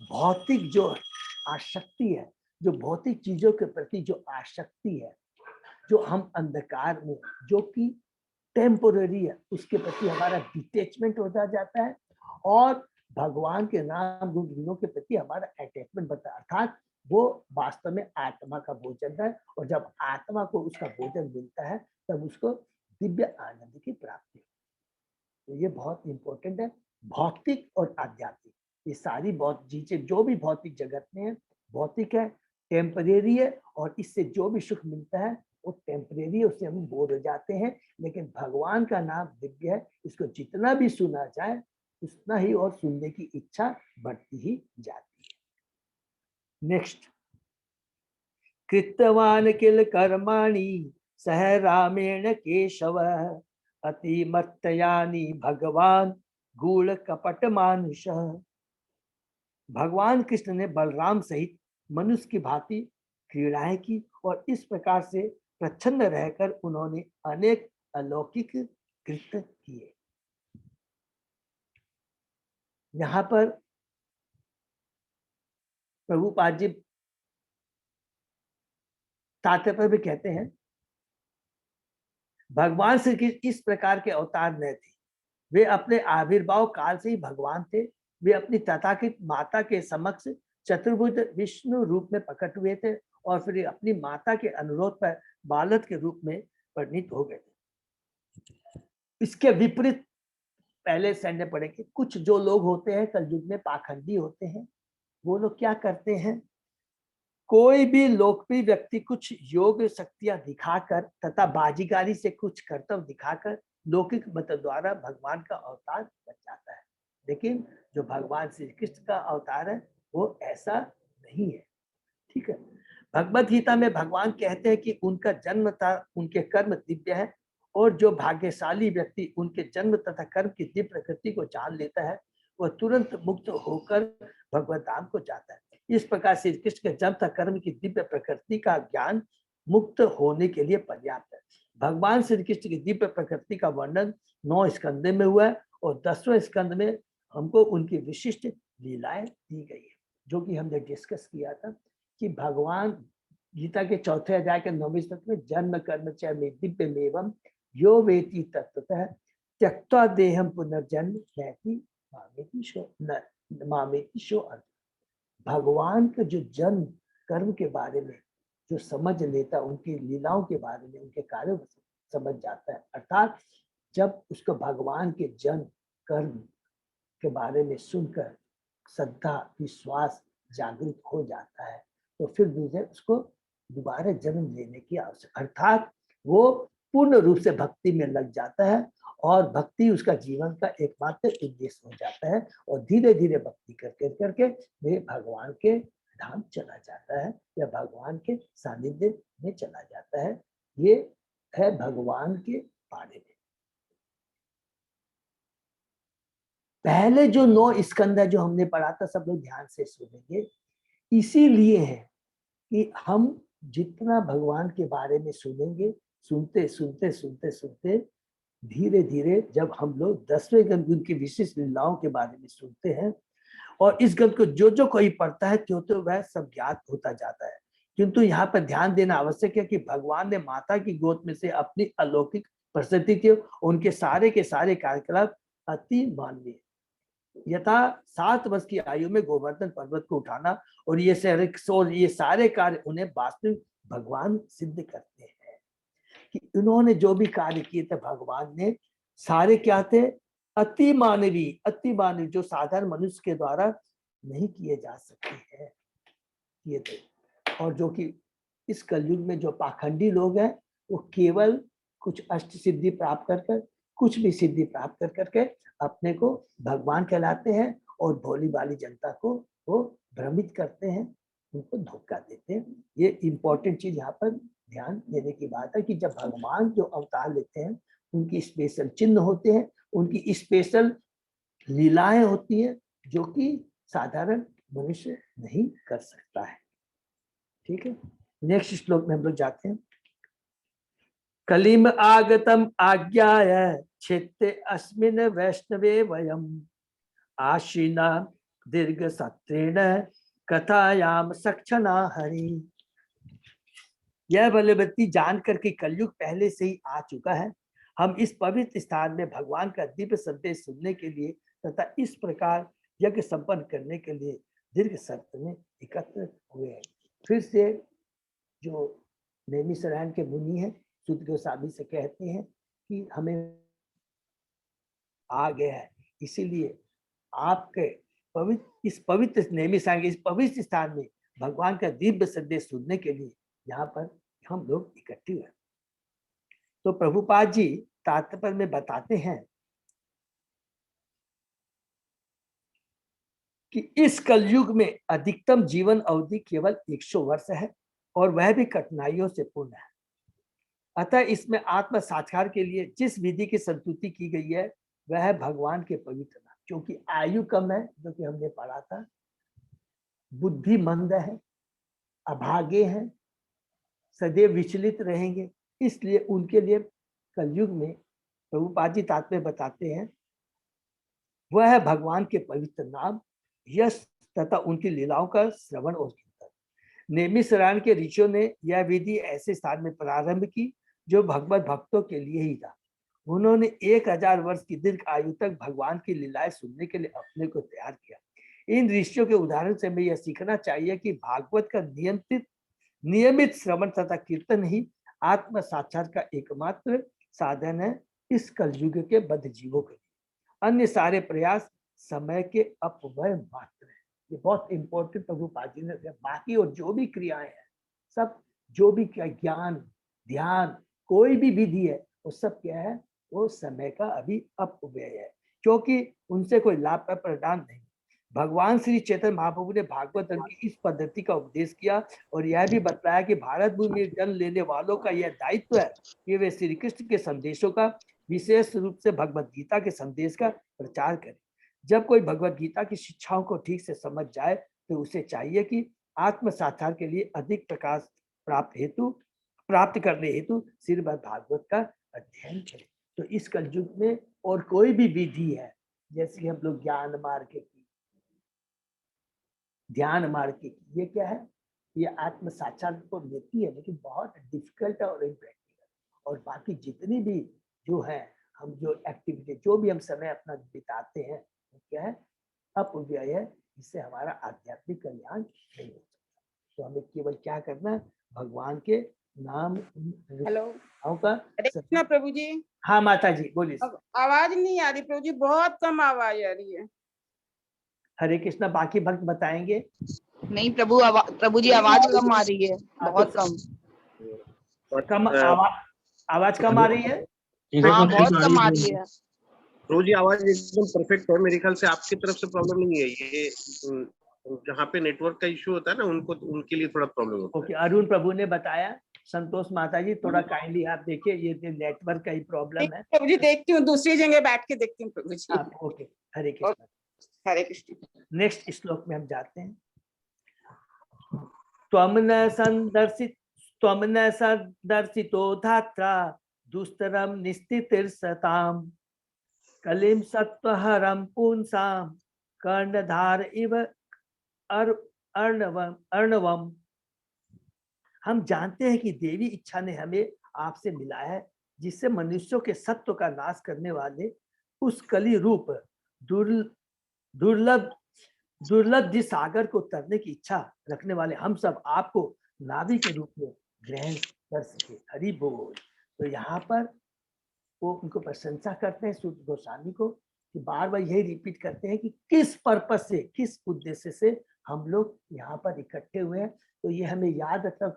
भौतिक जो आसक्ति है, जो भौतिक चीजों के प्रति जो आसक्ति है, जो हम अंधकार में जो कि टेम्पोररी है, उसके प्रति हमारा डिटेचमेंट होता जाता है और भगवान के नाम गुणों के प्रति हमारा अटैचमेंट बढ़ता है। अर्थात वो वास्तव में आत्मा का भोजन है और जब आत्मा को उसका भोजन मिलता है तब उसको दिव्य आनंद की प्राप्ति। तो ये बहुत इंपॉर्टेंट है। भौतिक और आध्यात्मिक ये सारी बहुत चीजें जो भी भौतिक जगत में है, भौतिक है, टेम्परेरी है और इससे जो भी सुख मिलता है वो टेम्परेरी है, उससे हम बोर हो जाते हैं। लेकिन भगवान का नाम दिव्य है, इसको जितना भी सुना जाए उतना ही और सुनने की इच्छा बढ़ती ही जाती है। नेक्स्ट, कृतवान किल कर्माणि सह रामेण केशव अतिमत्तयानि भगवान गूढ़ कपट मानुष। भगवान कृष्ण ने बलराम सहित मनुष्य की भांति क्रीड़ाएं की और इस प्रकार से प्रच्छन्न रहकर उन्होंने अनेक अलौकिक कृत्य किए। यहाँ पर प्रभुपाद जी तात्पर्य भी कहते हैं, भगवान श्री कृष्ण इस प्रकार के अवतार न थे वे अपने आविर्भाव काल से ही भगवान थे। वे अपनी तथाकथित माता के समक्ष चतुर्भुज विष्णु रूप में प्रकट हुए थे और फिर अपनी माता के अनुरोध पर बालक के रूप में परिणित हो गए थे। इसके विपरीत पहले सैन्य पढ़ेंगे, कुछ जो लोग होते हैं कलयुग में पाखंडी होते हैं। वो लोग क्या करते हैं, कोई भी लोकप्रिय व्यक्ति कुछ योग शक्तियां दिखाकर तथा बाजीगारी से कुछ कर्तव्य दिखाकर लौकिक मत द्वारा भगवान का अवतार बन जाता है। लेकिन जो भगवान श्री कृष्ण का अवतार है वो ऐसा नहीं है। ठीक है, भगवत गीता में भगवान कहते हैं कि उनका जन्म था, उनके कर्म दिव्य है और जो भाग्यशाली व्यक्ति उनके जन्म तथा कर्म की दिव्य प्रकृति को जान लेता है वह तुरंत मुक्त होकर भगवत धाम को जाता है। इस प्रकार श्री कृष्ण के जन्म तथा कर्म की दिव्य प्रकृति का ज्ञान मुक्त होने के लिए पर्याप्त है। भगवान श्री कृष्ण की दिव्य प्रकृति का वर्णन 9 स्कंद में हुआ है और 10वें स्कंद में हमको उनकी विशिष्ट लीलाएं दी गई है, जो कि हमने डिस्कस किया था कि भगवान गीता के 4थे अध्याय के 9वें श्लोक में जन्म कर्म च मे दिव्यमेवं यो वेति तत्वतः त्यक्त्वा देहं पुनर्जन्म नैति मामेति शो अर्थ। भगवान का जो जन्म कर्म के बारे में जो समझ लेता, उनकी लीलाओं के बारे में, उनके कार्यों को समझ जाता है, अर्थात जब उसको भगवान के जन्म कर्म के बारे में सुनकर श्रद्धा विश्वास जागृत हो जाता है तो फिर दूसरे उसको दोबारा जन्म लेने की आवश्यकता, अर्थात वो पूर्ण रूप से भक्ति में लग जाता है और भक्ति उसका जीवन का एकमात्र उद्देश्य हो जाता है और धीरे धीरे भक्ति करके करके वे भगवान के धाम चला जाता है या भगवान के सानिध्य में चला जाता है। ये है भगवान के बारे में। पहले जो 9 स्कंद है जो हमने पढ़ा था, सब लोग ध्यान से सुनेंगे। इसीलिए है कि हम जितना भगवान के बारे में सुनेंगे, सुनते सुनते सुनते सुनते धीरे धीरे जब हम लोग 10वें ग्रंथ उनकी विशिष्ट लीलाओं के बारे में सुनते हैं और इस ग्रंथ को जो जो कोई पढ़ता है तो वह सब ज्ञात होता जाता है। किंतु यहाँ पर ध्यान देना आवश्यक है कि भगवान ने माता की गोद में से अपनी अलौकिक प्रसिद्धि की, उनके सारे के सारे कार्यकलाप अति मानवीय, यथा 7 वर्ष की आयु में गोवर्धन पर्वत को उठाना और ये सारे कार्य उन्हें वास्तविक भगवान सिद्ध करते हैं कि उन्होंने जो भी कार्य किए थे भगवान ने सारे क्या थे, अति मानवीय जो साधारण मनुष्य के द्वारा नहीं किए जा सकते हैं ये थे। और जो कि इस कलयुग में जो पाखंडी लोग हैं वो केवल कुछ अष्ट सिद्धि प्राप्त कर कुछ भी सिद्धि प्राप्त कर करके अपने को भगवान कहलाते हैं और भोली भाली जनता को वो भ्रमित करते हैं, उनको धोखा देते हैं। ये इंपॉर्टेंट चीज यहाँ पर ध्यान देने की बात है कि जब भगवान जो अवतार लेते हैं उनकी स्पेशल चिन्ह होते हैं, उनकी स्पेशल लीलाएं होती हैं जो कि साधारण मनुष्य नहीं कर सकता है। ठीक है, नेक्स्ट श्लोक में हम लोग जाते हैं। कलिम आगतम आज्ञाय क्षेत्रे अस्मिन् वैष्णवे वयम आशीना दीर्घ सत्रेण कथायाम सक्षना हरि। यह बलवती जानकर के कलयुग पहले से ही आ चुका है। हम इस पवित्र स्थान में भगवान का दिव्य संदेश सुनने के लिए तथा इस प्रकार यज्ञ संपन्न करने के लिए दीर्घ सत्र में एकत्र हुए हैं। फिर से जो नैमिषारण्य के मुनि है सुत गोस्वामी से कहते हैं कि हमें आ गया है, इसीलिए आपके इस पवित्र नैमिषारण्य इस पवित्र स्थान में भगवान का दिव्य संदेश सुनने के लिए यहाँ पर हम लोग इकट्ठे हुए। तो प्रभुपाद जी तात्पर्य में बताते हैं कि इस कलयुग में अधिकतम जीवन अवधि केवल 100 वर्ष है और वह भी कठिनाइयों से पूर्ण है। अतः इसमें आत्म साक्षात्कार के लिए जिस विधि की संस्तुति की गई है वह है भगवान के पवित्र नाम। क्योंकि आयु कम है, जो कि हमने पढ़ा था, बुद्धि मंद है, अभागे हैं, सदैव विचलित रहेंगे, इसलिए उनके लिए कलयुग में प्रभुपाद जी तात्पर्य बताते हैं वह है भगवान के पवित्र नाम, यश तथा उनकी लीलाओं का श्रवण और कीर्तन। नैमिषारण्य के ऋषियों ने यह विधि ऐसे स्थान में प्रारंभ की जो भगवत भक्तों के लिए ही था उन्होंने 1000 वर्ष की दीर्घ आयु तक भगवान की लीलाएं सुनने के लिए अपने को तैयार किया। इन ऋषियों के उदाहरण से हमें यह सीखना चाहिए कि भागवत का नियमित श्रवण तथा कीर्तन ही आत्म साक्षात का एकमात्र साधन है इस कलयुग के बद्ध जीवों के लिए। अन्य सारे प्रयास समय के अपव्यय मात्र है। ये बहुत इंपॉर्टेंट प्रभुपाद जी ने कहा। बाकी और जो भी क्रियाएं हैं, सब जो भी ज्ञान ध्यान कोई भी विधि है, वो सब क्या है, वो समय का अभी अपव्यय है, क्योंकि उनसे कोई लाभ का प्रदान नहीं। भगवान श्री चैतन्य महाप्रभु ने भागवत धर्म की इस पद्धति का उपदेश किया और यह भी बताया कि भारत भूमि में जन्म लेने वालों का यह दायित्व है कि वे श्री कृष्ण के संदेशों का, विशेष रूप से भगवत गीता के संदेश का प्रचार करें। जब कोई भगवत गीता की शिक्षाओं को ठीक से समझ जाए तो उसे चाहिए कि आत्म साक्षात्कार के लिए अधिक प्रकाश प्राप्त करने हेतु श्रीमद् भागवत का अध्ययन करें। तो इस कलयुग में और कोई भी विधि है, जैसे हम लोग ज्ञान मार्ग की, ध्यान मार्ग की, ये क्या है, ये आत्म साक्षात्कार को देती है, लेकिन बहुत डिफिकल्ट और इम्प्रैक्टिकल। और बाकी जितनी भी जो है, हम जो एक्टिविटी, जो भी हम समय अपना बिताते हैं, वो क्या है, अपव्यय है। इससे हमारा आध्यात्मिक कल्याण नहीं हो सकता। तो हमें केवल क्या करना है, भगवान के नाम। हेलो का हरे कृष्णा प्रभु जी। हाँ माता जी बोलिए। अब आवाज नहीं आ रही प्रभु जी, बहुत कम आवाज आ रही है। हरे कृष्णा, बाकी भक्त बताएंगे। नहीं प्रभु जी आवाज कम आ रही है, बहुत कम आवाज कम आ रही है। हाँ बहुत कम आ रही है। प्रभु जी आवाज एकदम परफेक्ट है, मेरे ख्याल से आपकी तरफ से प्रॉब्लम नहीं है। ये जहाँ पे नेटवर्क का इश्यू होता है ना, उनके लिए थोड़ा प्रॉब्लम होता है। ओके, अरुण प्रभु ने बताया। संतोष माता जी थोड़ा काइंडली आप देखिए, ये नेटवर्क का ही प्रॉब्लम है। प्रभु जी देखती हूँ, दूसरी जगह बैठ के देखती हूँ प्रभु जी। ओके, हरे कृष्ण। हरे कृष्ण। नेक्स्ट श्लोक में हम जाते हैं। त्वम न संदर्शितो धात्रा दुस्तरम निस्थितिर्सताम कलिम सत्वहरम पुंसाम कर्णधार इव अर्णवम। हम जानते हैं कि देवी इच्छा ने हमें आपसे मिलाया है, जिससे मनुष्यों के सत्व का नाश करने वाले उस कली रूप दुर्लभ जिस सागर को तरने की इच्छा रखने वाले हम सब आपको नाभि के रूप में ग्रहण कर सके। हरि बोल। तो यहाँ पर वो उनको प्रशंसा करते हैं सूत गोस्वामी को, कि बार बार यही रिपीट करते हैं कि किस पर्पस से, किस उद्देश्य से हम लोग यहाँ पर इकट्ठे हुए हैं। तो ये हमें याद रखना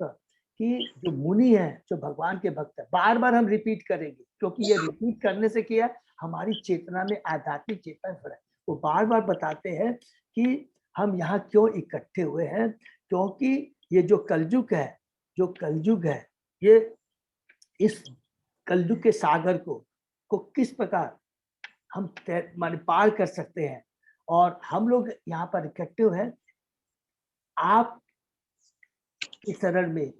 कि जो मुनि है, जो भगवान के भक्त है, बार बार हम रिपीट करेंगे, क्योंकि ये रिपीट करने से क्या है, हमारी चेतना में आध्यात्मिक चेतना बढ़े। वो बार बार बताते हैं कि हम यहाँ क्यों इकट्ठे हुए हैं, क्योंकि ये जो कलयुग है, ये इस कलयुग के सागर को किस प्रकार हम माने पार कर सकते हैं। और हम लोग यहाँ पर इकट्ठे हुए हैं आप के शरण में,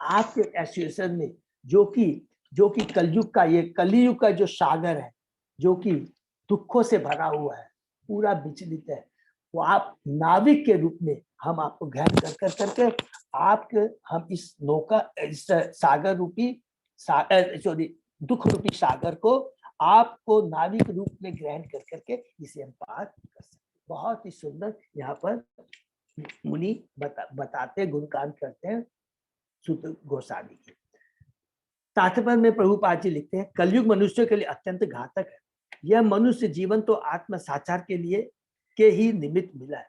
आपके एसोसिएशन में, जो कि कलयुग का, ये कलियुग का जो सागर है, जो कि दुखों से भरा हुआ है, पूरा विचलित है, वो आप नाविक के रूप में हम आपको ग्रहण कर करके हम इस नौका, इस सागर रूपी दुख रूपी सागर को आपको नाविक रूप में ग्रहण कर करके इसे हम पार कर सकते। बहुत ही सुंदर यहाँ पर मुनि बताते, गुणगान करते हैं सूत गोस्वामी की। तात्पर्य में प्रभुपाद जी लिखते हैं, कलयुग मनुष्य के लिए अत्यंत घातक है। यह मनुष्य जीवन तो आत्म साक्षात्कार के लिए के ही निमित्त मिला है,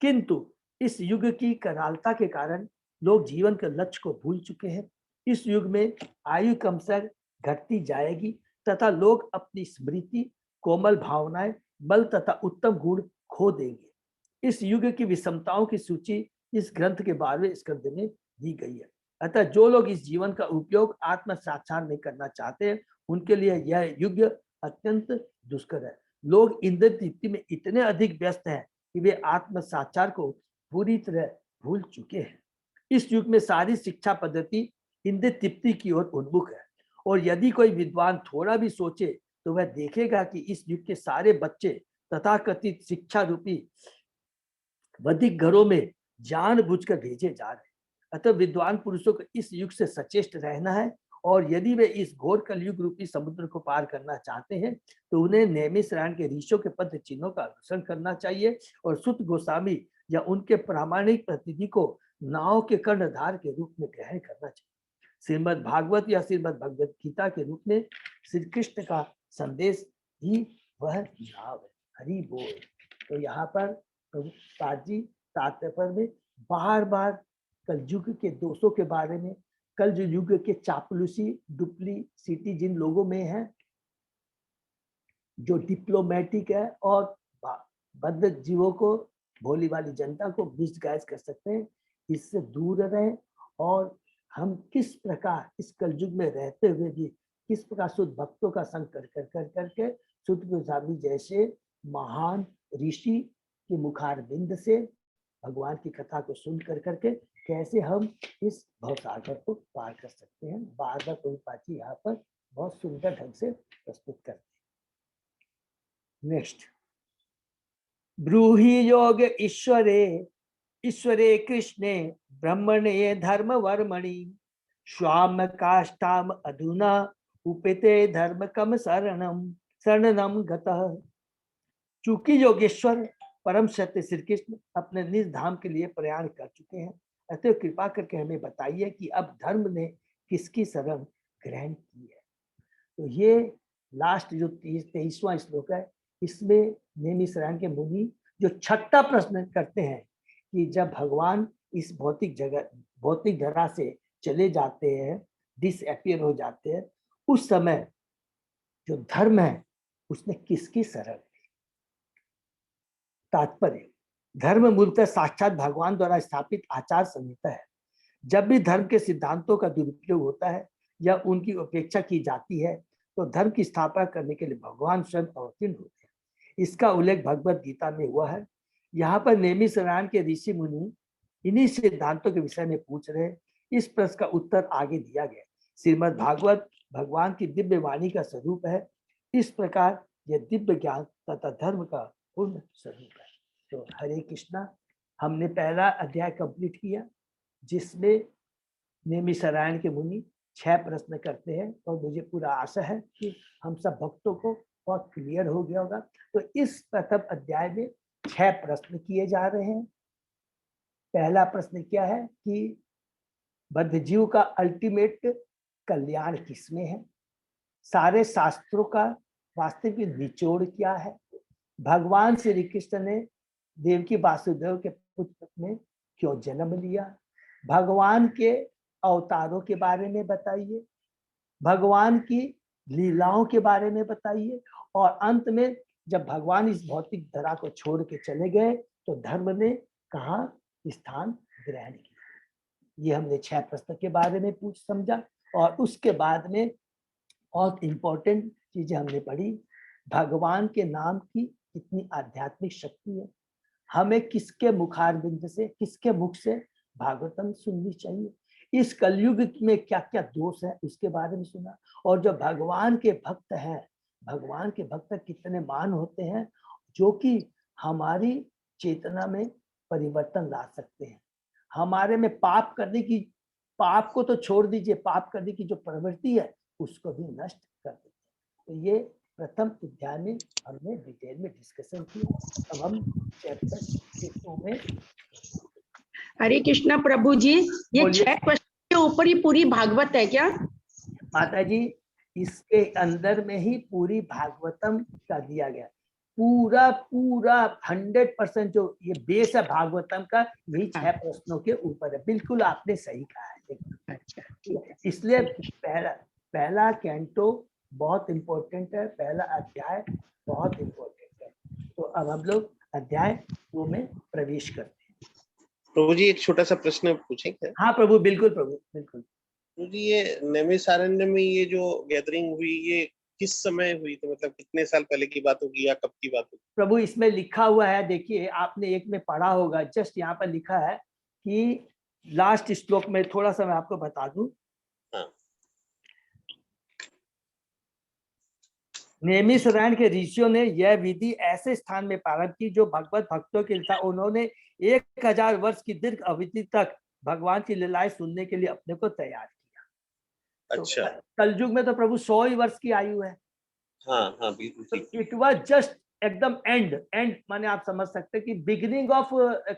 किंतु इस युग की करालता के कारण लोग जीवन के लक्ष्य को भूल चुके हैं। इस युग में आयु क्रमशः घटती जाएगी तथा लोग अपनी स्मृति, कोमल भावनाएं, बल तथा उत्तम गुण खो देंगे। इस युग की विषमताओं की सूची इस ग्रंथ के 12वें स्कंध में दी गई है। अतः जो लोग इस जीवन का उपयोग आत्म साक्षात्कार नहीं करना चाहते, उनके लिए यह युग अत्यंत दुष्कर है। लोग इंद्र तृप्ति में इतने अधिक व्यस्त हैं कि वे आत्म साक्षात्कार को पूरी तरह भूल चुके हैं। इस युग में सारी शिक्षा पद्धति इंद्र तृप्ति की ओर उन्मुख है, और यदि कोई विद्वान थोड़ा भी सोचे तो वह देखेगा कि इस युग के सारे बच्चे तथाकथित शिक्षा रूपी वैदिक घरों में जानबूझकर भेजे जा रहे हैं। अतः विद्वान पुरुषों को इस युग से सचेष्ट रहना है और यदि वे इस घोर कलयुग रूपी समुद्र को पार करना चाहते हैं तो उन्हें नैमिषारण्य के ऋषियों के पद चिन्हों का अनुसरण करना चाहिए और सुत गोस्वामी या उनके प्रामाणिक प्रतिनिधि को नाव के कर्णधार के रूप में ग्रहण करना चाहिए। श्रीमद् भागवत या श्रीमद् भगवत गीता के रूप में श्री कृष्ण का संदेश ही वह नाव है। हरि बोल। तो यहाँ पर प्रभुपाद जी तात्पर्य में बार बार कलयुग के दोषों के बारे में, कल युग के चापलूसी डुप्लीसिटी जिन लोगों में है, जो डिप्लोमेटिक है और बद्ध जीवों को, भोली वाली जनता को मिसगाइड कर सकते हैं, इससे दूर रहें। और हम किस प्रकार इस कलयुग में रहते हुए भी किस प्रकार शुद्ध भक्तों का संग करके शुद्ध गोस्वामी जैसे महान ऋषि के मुखारबिंद से भगवान की कथा को सुन करके कैसे हम इस भवसागर को पार कर सकते हैं, बार बार प्रभुपाद जी यहाँ पर बहुत सुंदर ढंग से प्रस्तुत करते हैं। नेक्स्ट, ब्रूहि योग ईश्वरे कृष्णे ब्रह्मणे धर्म वर्मणि स्वाम काष्ठाम अधुना उपेते धर्म कम शरणम गतः। चूंकि योगेश्वर परम सत्य श्री कृष्ण अपने निज धाम के लिए प्रयाण कर चुके हैं, अतः कृपा करके हमें बताइए कि अब धर्म ने किसकी शरण ग्रहण की है। तो ये लास्ट जो 23वां श्लोक है, इसमें नैमिषारण्य के मुनि जो छठा प्रश्न करते हैं कि जब भगवान इस भौतिक धरा से चले जाते हैं, डिसअपियर हो जाते हैं, उस समय जो धर्म है उसने किसकी शरण ली। तात्पर्य, धर्म मूलतः साक्षात भगवान द्वारा स्थापित आचार संहिता है। जब भी धर्म के सिद्धांतों का दुरुपयोग होता है या उनकी उपेक्षा की जाती है तो धर्म की स्थापना करने के लिए भगवान स्वयं अवतीर्ण होते हैं। इसका उल्लेख भगवत गीता में हुआ है। यहाँ पर नैमिषारण्य के ऋषि मुनि इन्हीं सिद्धांतों के विषय में पूछ रहे हैं। इस प्रश्न का उत्तर आगे दिया गया। श्रीमद् भागवत भगवान की दिव्य वाणी का स्वरूप है। इस प्रकार यह दिव्य ज्ञान तथा धर्म का पूर्ण स्वरूप है। तो हरे कृष्णा, हमने पहला अध्याय कंप्लीट किया जिसमें नैमिषारण्य के मुनि 6 प्रश्न करते हैं और मुझे पूरा आशा है कि हम सब भक्तों को बहुत क्लियर हो गया होगा। तो इस प्रथम अध्याय में 6 प्रश्न किए जा रहे हैं। पहला प्रश्न क्या है कि बद्ध जीव का अल्टीमेट कल्याण किसमें है, सारे शास्त्रों का वास्तविक निचोड़ क्या है, भगवान श्री कृष्ण ने देवकी वासुदेव के पुत्र में क्यों जन्म लिया, भगवान के अवतारों के बारे में बताइए, भगवान की लीलाओं के बारे में बताइए, और अंत में जब भगवान इस भौतिक धरा को छोड़ के चले गए तो धर्म ने कहाँ स्थान ग्रहण किया। ये हमने 6 प्रश्न के बारे में पूछ समझा। और उसके बाद में बहुत इंपॉर्टेंट चीजें हमने पढ़ी। भगवान के नाम की कितनी आध्यात्मिक शक्ति है, हमें किसके मुखारबिंद से, किसके मुख से भागवतम सुननी चाहिए, इस कलयुग में क्या क्या दोष है उसके बारे में सुना। और जो भगवान के भक्त हैं, भगवान के भक्त कितने मान होते हैं जो कि हमारी चेतना में परिवर्तन ला सकते हैं, हमारे में पाप करने की, पाप को तो छोड़ दीजिए, पाप करने की जो प्रवृत्ति है उसको भी नष्ट कर देते हैं। तो ये प्रथम अध्याय में हमने डिटेल में डिस्कशन किया। अब हम चैप्टर 2 में। हरे कृष्णा प्रभु जी, ये 6 क्वेश्चन के ऊपर ही पूरी भागवत है क्या? माता जी, इसके अंदर में ही पूरी भागवतम का दिया गया, पूरा 100% जो ये बेस है भागवतम का, यही 6 प्रश्नों के ऊपर है। बिल्कुल आपने सही कहा है। इसलिए पहला कैंटो बहुत इम्पोर्टेंट है, पहला अध्याय बहुत इम्पोर्टेंट है। तो अब हम लोग अध्याय 2 में प्रवेश करते हैं। प्रभु जी, एक छोटा सा प्रश्न पूछें क्या? हाँ प्रभु, बिल्कुल प्रभु, बिल्कुल। प्रभु जी, ये नैमिषारण्य में ये जो गैदरिंग हुई, ये किस समय हुई? तो मतलब कितने साल पहले की बात होगी या कब की बात होगी? प्रभु इसमें लिखा हुआ है, देखिए आपने एक में पढ़ा होगा, जस्ट यहाँ पर लिखा है कि लास्ट श्लोक में, थोड़ा सा मैं आपको बता दूं। हाँ। नैमिषारण्य के ऋषियों ने यह विधि ऐसे स्थान में प्रारंभ की जो भगवत भक्तों के लिए था। उन्होंने 1000 वर्ष की दीर्घ अवधि तक भगवान की लीलाएं सुनने के लिए अपने को तैयार किया। अच्छा, कलयुग में तो प्रभु 100 ही वर्ष की आयु है। हाँ हाँ बिल्कुल तो ठीक। इट वाज जस्ट एकदम एंड माने आप समझ सकते हैं कि बिगिनिंग ऑफ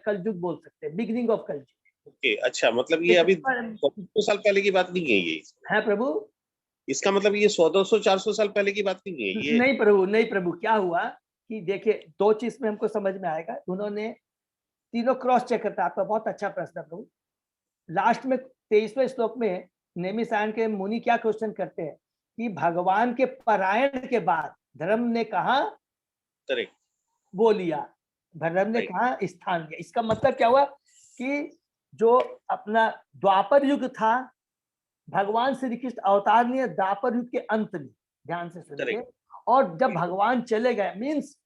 कलयुग बोल सकते हैं, बिगिनिंग ऑफ कलयुग ओके, अच्छा, मतलब ये अभी 100 साल पहले की बात नहीं है ये, है प्रभु। इसका मतलब ये 100-200-400 साल पहले की बात नहीं है ये। नहीं प्रभु, नहीं प्रभु, क्या हुआ कि देखिए 2 चीज में हमको समझ में आएगा। उन्होंने तीनों क्रॉस चेक करता है। आपका बहुत अच्छा प्रश्न है प्रभु। लास्ट में 23वें श्लोक में नेमिसारण्य के मुनि क्या क्वेश्चन करते हैं कि भगवान के परायण के बाद धर्म ने कहा करेक्ट, वो लिया, धर्म ने Right. कहा स्थान लिया। इसका मतलब क्या हुआ कि जो अपना द्वापर युग था, भगवान श्री कृष्ण अवतार लिए द्वापर युग के अंत में, ध्यान से सुनिए। Correct. और जब भगवान चले गए मीन्स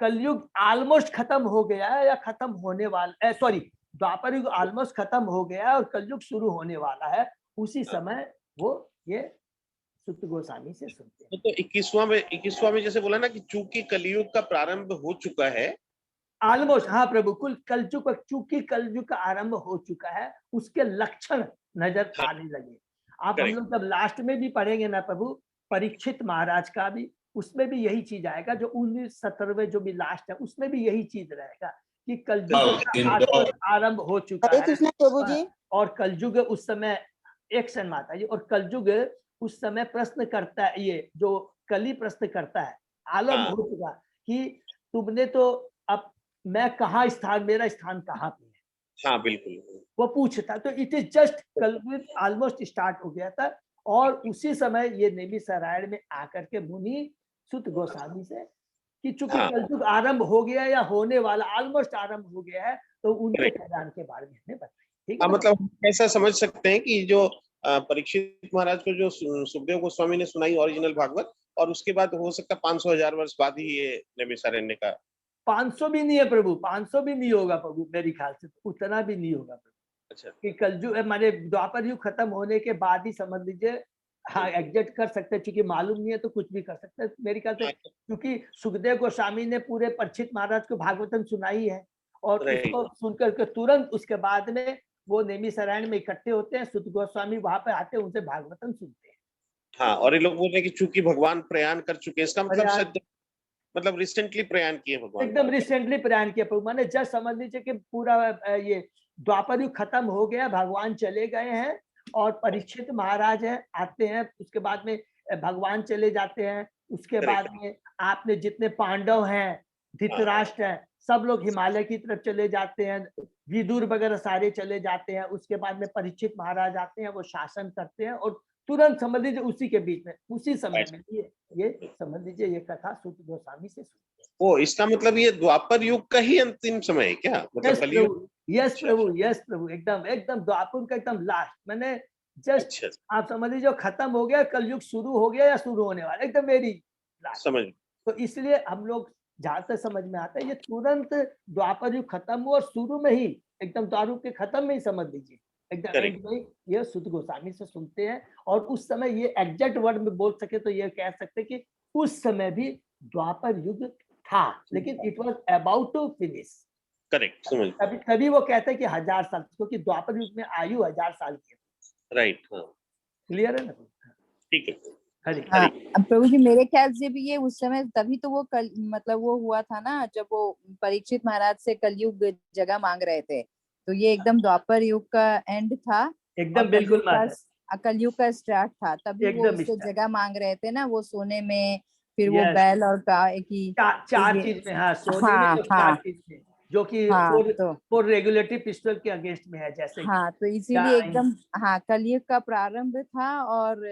कलयुग ऑलमोस्ट खत्म हो गया है या खत्म होने वाला, सॉरी, द्वापर युग ऑलमोस्ट खत्म हो गया है और कलयुग शुरू होने वाला है। उसी समय वो ये सुत गोस्वामी से सुनते हैं। तो 21वां में जैसे बोला ना कि चूंकि कलयुग का प्रारंभ हो चुका है, ऑलमोस्ट, हाँ प्रभु, कुल कलयुग, चूंकि कलयुग का आरंभ हो चुका है, उसके लक्षण नजर आने लगे। आप हम Correct. लोग जब लास्ट में भी पढ़ेंगे ना प्रभु, परीक्षित महाराज का भी, उसमें भी यही चीज आएगा। जो 19-17वें जो भी लास्ट है उसमें भी यही चीज रहेगा कि कलयुग का ऑलमोस्ट आरंभ हो चुका हरे है। कृष्णा प्रभु जी। और कलयुग उस समय, एक क्षण माता जी, और कलयुग उस समय प्रश्न करता है, ये जो कली प्रश्न करता है, आलम हो चुका कि तुमने तो अब मैं कहाँ स्थान, मेरा स्थान कहाँ पे है, हाँ बिल्कुल, वो पूछता। तो इट इज जस्ट कलयुग ऑलमोस्ट स्टार्ट हो गया था। और उसी समय ये नेमिषारण्य में आकर के मुनि सुत गोस्वामी से कि चूंकि हाँ। कलयुग आरंभ हो गया या होने वाला, ऑलमोस्ट आरंभ हो गया है, तो उनके Correct. कल्याण के बारे में हमें बताइए। ठीक हाँ, है, मतलब हम ऐसा समझ सकते हैं कि जो परीक्षित महाराज को जो सुखदेव गोस्वामी ने सुनाई ओरिजिनल भागवत, और उसके बाद हो सकता है 500-1000 वर्ष बाद ही ये नैमिषारण्य का। 500 भी नहीं है प्रभु, 500 भी नहीं होगा प्रभु, मेरे ख्याल से तो उतना भी नहीं होगा प्रभु। अच्छा, कि कलयुग माने द्वापर युग खत्म होने के बाद ही समझ लीजिए। हाँ, एग्जैक्ट कर सकते हैं, क्योंकि मालूम नहीं है तो कुछ भी कर सकते हैं मेरे ख्याल से। क्योंकि सुखदेव गोस्वामी ने पूरे परीक्षित महाराज को भागवतम सुनाई है, और Right. उसको सुनकर के तुरंत उसके बाद में वो नेमिषारण्य में इकट्ठे होते हैं। सुत गोस्वामी वहां पे आते हैं, उनसे भागवतम सुनते हैं। हाँ, और ये लोग बोल रहे हैं कि चूंकि भगवान प्रयाण कर चुके हैं, इसका मतलब प्रयाण- शायद मतलब रिसेंटली प्रयाण किए भगवान। एकदम रिसेंटली प्रयाण किया प्रभु। माने जस्ट समझ लीजिए कि पूरा ये द्वापर युग खत्म हो गया, भगवान चले गए हैं, और परीक्षित महाराज है आते हैं। उसके बाद में भगवान चले जाते हैं। उसके बाद में आपने जितने पांडव हैं, धृतराष्ट्र हैं, सब लोग हिमालय की तरफ चले जाते हैं। विदुर वगैरह सारे चले जाते हैं। उसके बाद में परीक्षित महाराज आते हैं, वो शासन करते हैं, और तुरंत समझ लीजिए उसी के बीच में, उसी समय में ये समझ लीजिए ये कथा सुत गोस्वामी से सुनते हैं। ओ, इसका मतलब ये द्वापर युग का ही अंतिम समय है क्या? मतलब यस कलयुग? प्रभु, यस प्रभु, यस प्रभु, एकदम एकदम द्वापर का एकदम लास्ट, मैंने जस्ट अच्छा, आप समझ लीजिए जो खत्म हो गया, कलयुग शुरू हो गया या शुरू होने वाला, एकदम वेरी लास्ट। समझ। तो इसलिए हम लोग जहां तक समझ में आता है, ये तुरंत द्वापर युग खत्म हुआ और शुरू में ही एकदम द्वापर के खत्म में ही समझ लीजिए, एकदम Correct. एंड में ये सुत गोस्वामी से सुनते हैं। और उस समय ये एग्जैक्ट वर्ड में बोल सके तो ये कह सकते हैं कि उस समय भी द्वापर युग था, लेकिन it was about to finish. Correct, समझ। तभी तभी वो कहते हैं कि 1000 साल, क्योंकि द्वापर युग में आयु 1000 साल की है। राइट, हाँ क्लियर है ना? ठीक है। हरी हाँ, अब प्रभु जी मेरे ख्याल से भी ये उस समय तभी तो वो कल मतलब वो हुआ था ना, जब वो परीक्षित महाराज से कलयुग जगह मांग रहे थे, तो ये एकदम द्वापर युग का एंड था, एकदम बिल्कुल कलयुग का स्टार्ट था। तभी वो एकदम उससे जगह मांग रहे थे ना, वो सोने में, फिर वो Yes. बैल और गाय की चार चीज में, हाँ, सोने में हाँ, और चार चीज में, जो कि हाँ, फोर रेगुलेटरी पिस्टल के अगेंस्ट में है, जैसे हाँ, तो इसीलिए एकदम हाँ कलयुग का प्रारंभ था और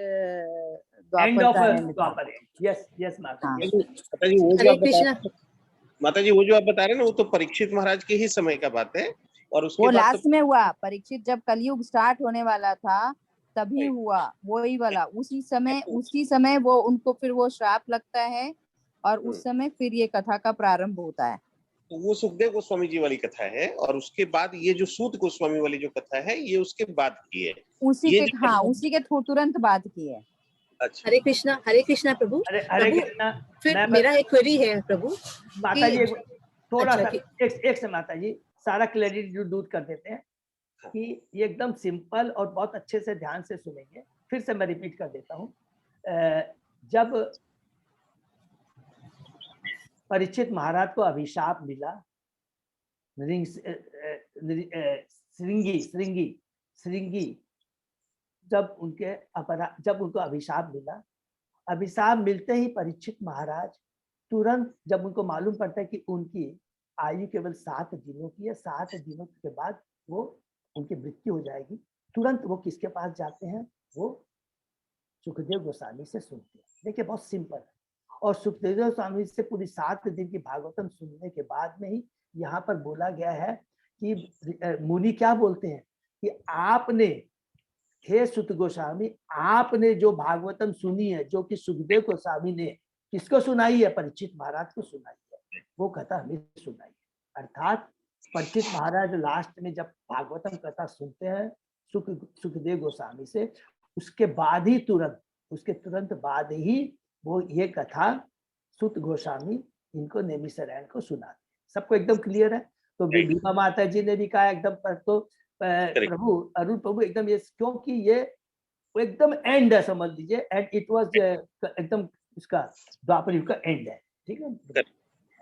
एंड ऑफ द्वापर का एंड था। द्वापर। यस यस माता हाँ। जी। माता जी वो जो आप बता रहे हैं, माता जी वो जो आप बता रहे हैं ना, वो तो परीक्षित महाराज के ही समय का बात है। और उसके वो बाद लास्ट में हुआ, परीक्षित जब कलयुग स्टार्ट होने वाला था तभी हुआ वही वाला। उसी समय वो उनको फिर वो श्राप लगता है, और उस समय फिर ये कथा का प्रारंभ होता है। तो वो सुखदेव गोस्वामी जी वाली कथा है, और उसके बाद ये जो सूत गोस्वामी वाली जो कथा है ये उसके बाद की है। उसी के तुरंत बाद की है। अच्छा, हरे कृष्णा प्रभु। हरे कृष्णा। फिर मेरा एक क्वेरी है प्रभु। माता जी थोड़ा अच्छा, सा एक से माता जी सारा क्रेडिट दूर कर देते हैं। कि ये एकदम सिंपल और बहुत अच्छे से ध्यान से सुनेंगे। फिर से मैं रिपीट कर देता हूँ। जब परीक्षित महाराज को अभिशाप मिला, श्रृंगी जब उनको अभिशाप मिला, अभिशाप मिलते ही परीक्षित महाराज तुरंत, जब उनको मालूम पड़ता है कि उनकी आयु केवल 7 दिनों की है, 7 दिनों के बाद वो उनकी मृत्यु हो जाएगी, तुरंत वो किसके पास जाते हैं? वो सुखदेव गोस्वामी से सुनते हैं। देखिए बहुत सिंपल है। और सुखदेव गोस्वामी से पूरी 7 दिन की भागवतम सुनने के बाद में ही यहाँ पर बोला गया है कि मुनि क्या बोलते हैं कि आपने, हे सुत गोस्वामी, आपने जो भागवतम सुनी है, जो कि सुखदेव गोस्वामी ने किसको सुनाई है? परीक्षित महाराज को सुनाई है, वो कथा हमें सुनाई है। अर्थात परीक्षित महाराज लास्ट में जब भागवतम कथा सुनते हैं सुखदेव गोस्वामी से, उसके बाद ही उसके तुरंत बाद ही वो ये कथा सुत गोस्वामी इनको नेमिषारण्य को सुनाते। सबको एकदम क्लियर है? तो बीमा माता जी ने भी कहा एकदम, तो प्रभु अरुण प्रभु एकदम ये, क्योंकि ये एकदम एंड है, समझ लीजिए, एंड इट वाज एकदम इसका द्वापर युग का एंड है। ठीक है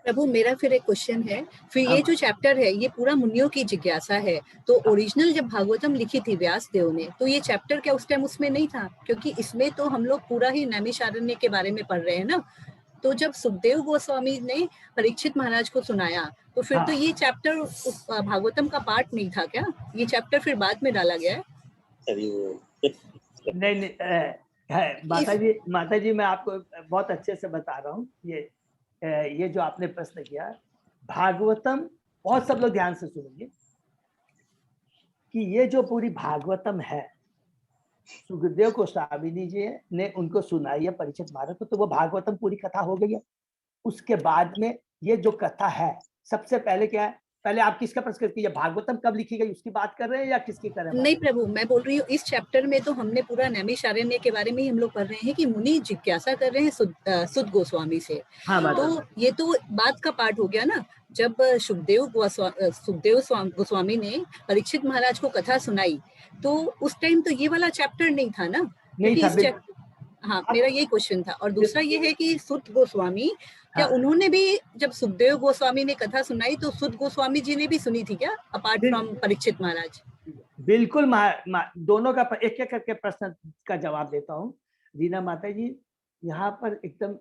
प्रभु, मेरा फिर एक क्वेश्चन है, फिर ये जो चैप्टर है ये पूरा मुनियों की जिज्ञासा है, तो ओरिजिनल जब भागवतम लिखी थी व्यास देव ने, तो ये चैप्टर क्या उस टाइम उसमें नहीं था? क्योंकि इसमें तो हम लोग पूरा ही नैमिषारण्य के बारे में पढ़ रहे हैं ना। तो जब सुखदेव गोस्वामी ने परीक्षित महाराज को सुनाया, तो फिर तो ये चैप्टर भागवतम का पार्ट नहीं था क्या? ये चैप्टर फिर बाद में डाला गया है? नहीं, माता जी मैं आपको बहुत अच्छे से बता रहा हूँ। ये जो आपने प्रश्न किया, भागवतम, बहुत सब लोग ध्यान से सुनेंगे कि ये जो पूरी भागवतम है, सुखदेव गोस्वामी जी ने उनको सुनाई है परीक्षित महाराज को, तो वो भागवतम पूरी कथा हो गई है। उसके बाद में ये जो कथा है, सबसे पहले क्या है? पहले आप किसका प्रश्न करती है? भागवतम कब लिखी गई उसकी बात कर रहे हैं या किसकी कर रहे हैं? नहीं प्रभु, मैं बोल रही हूँ इस चैप्टर में तो हमने पूरा नैमिषारण्य के बारे में ही हम लोग पढ़ रहे हैं कि मुनि जिज्ञासा कर रहे हैं सुत गोस्वामी से। हाँ, तो ये तो बाद का पार्ट हो गया ना। जब सुखदेव गोस्वामी ने परीक्षित महाराज को कथा सुनाई, तो उस टाइम तो ये वाला चैप्टर नहीं था ना? नहीं था। हाँ, मेरा यही क्वेश्चन था। और दूसरा ये है कि सुत गोस्वामी, क्या उन्होंने भी, जब सुखदेव गोस्वामी ने कथा सुनाई, तो सुत गोस्वामी जी ने भी सुनी थी क्या, अपार्ट फ्रॉम परीक्षित महाराज? बिल्कुल, दोनों का एक एक करके प्रश्न का जवाब देता हूँ। रीना माता जी, यहाँ पर एकदम,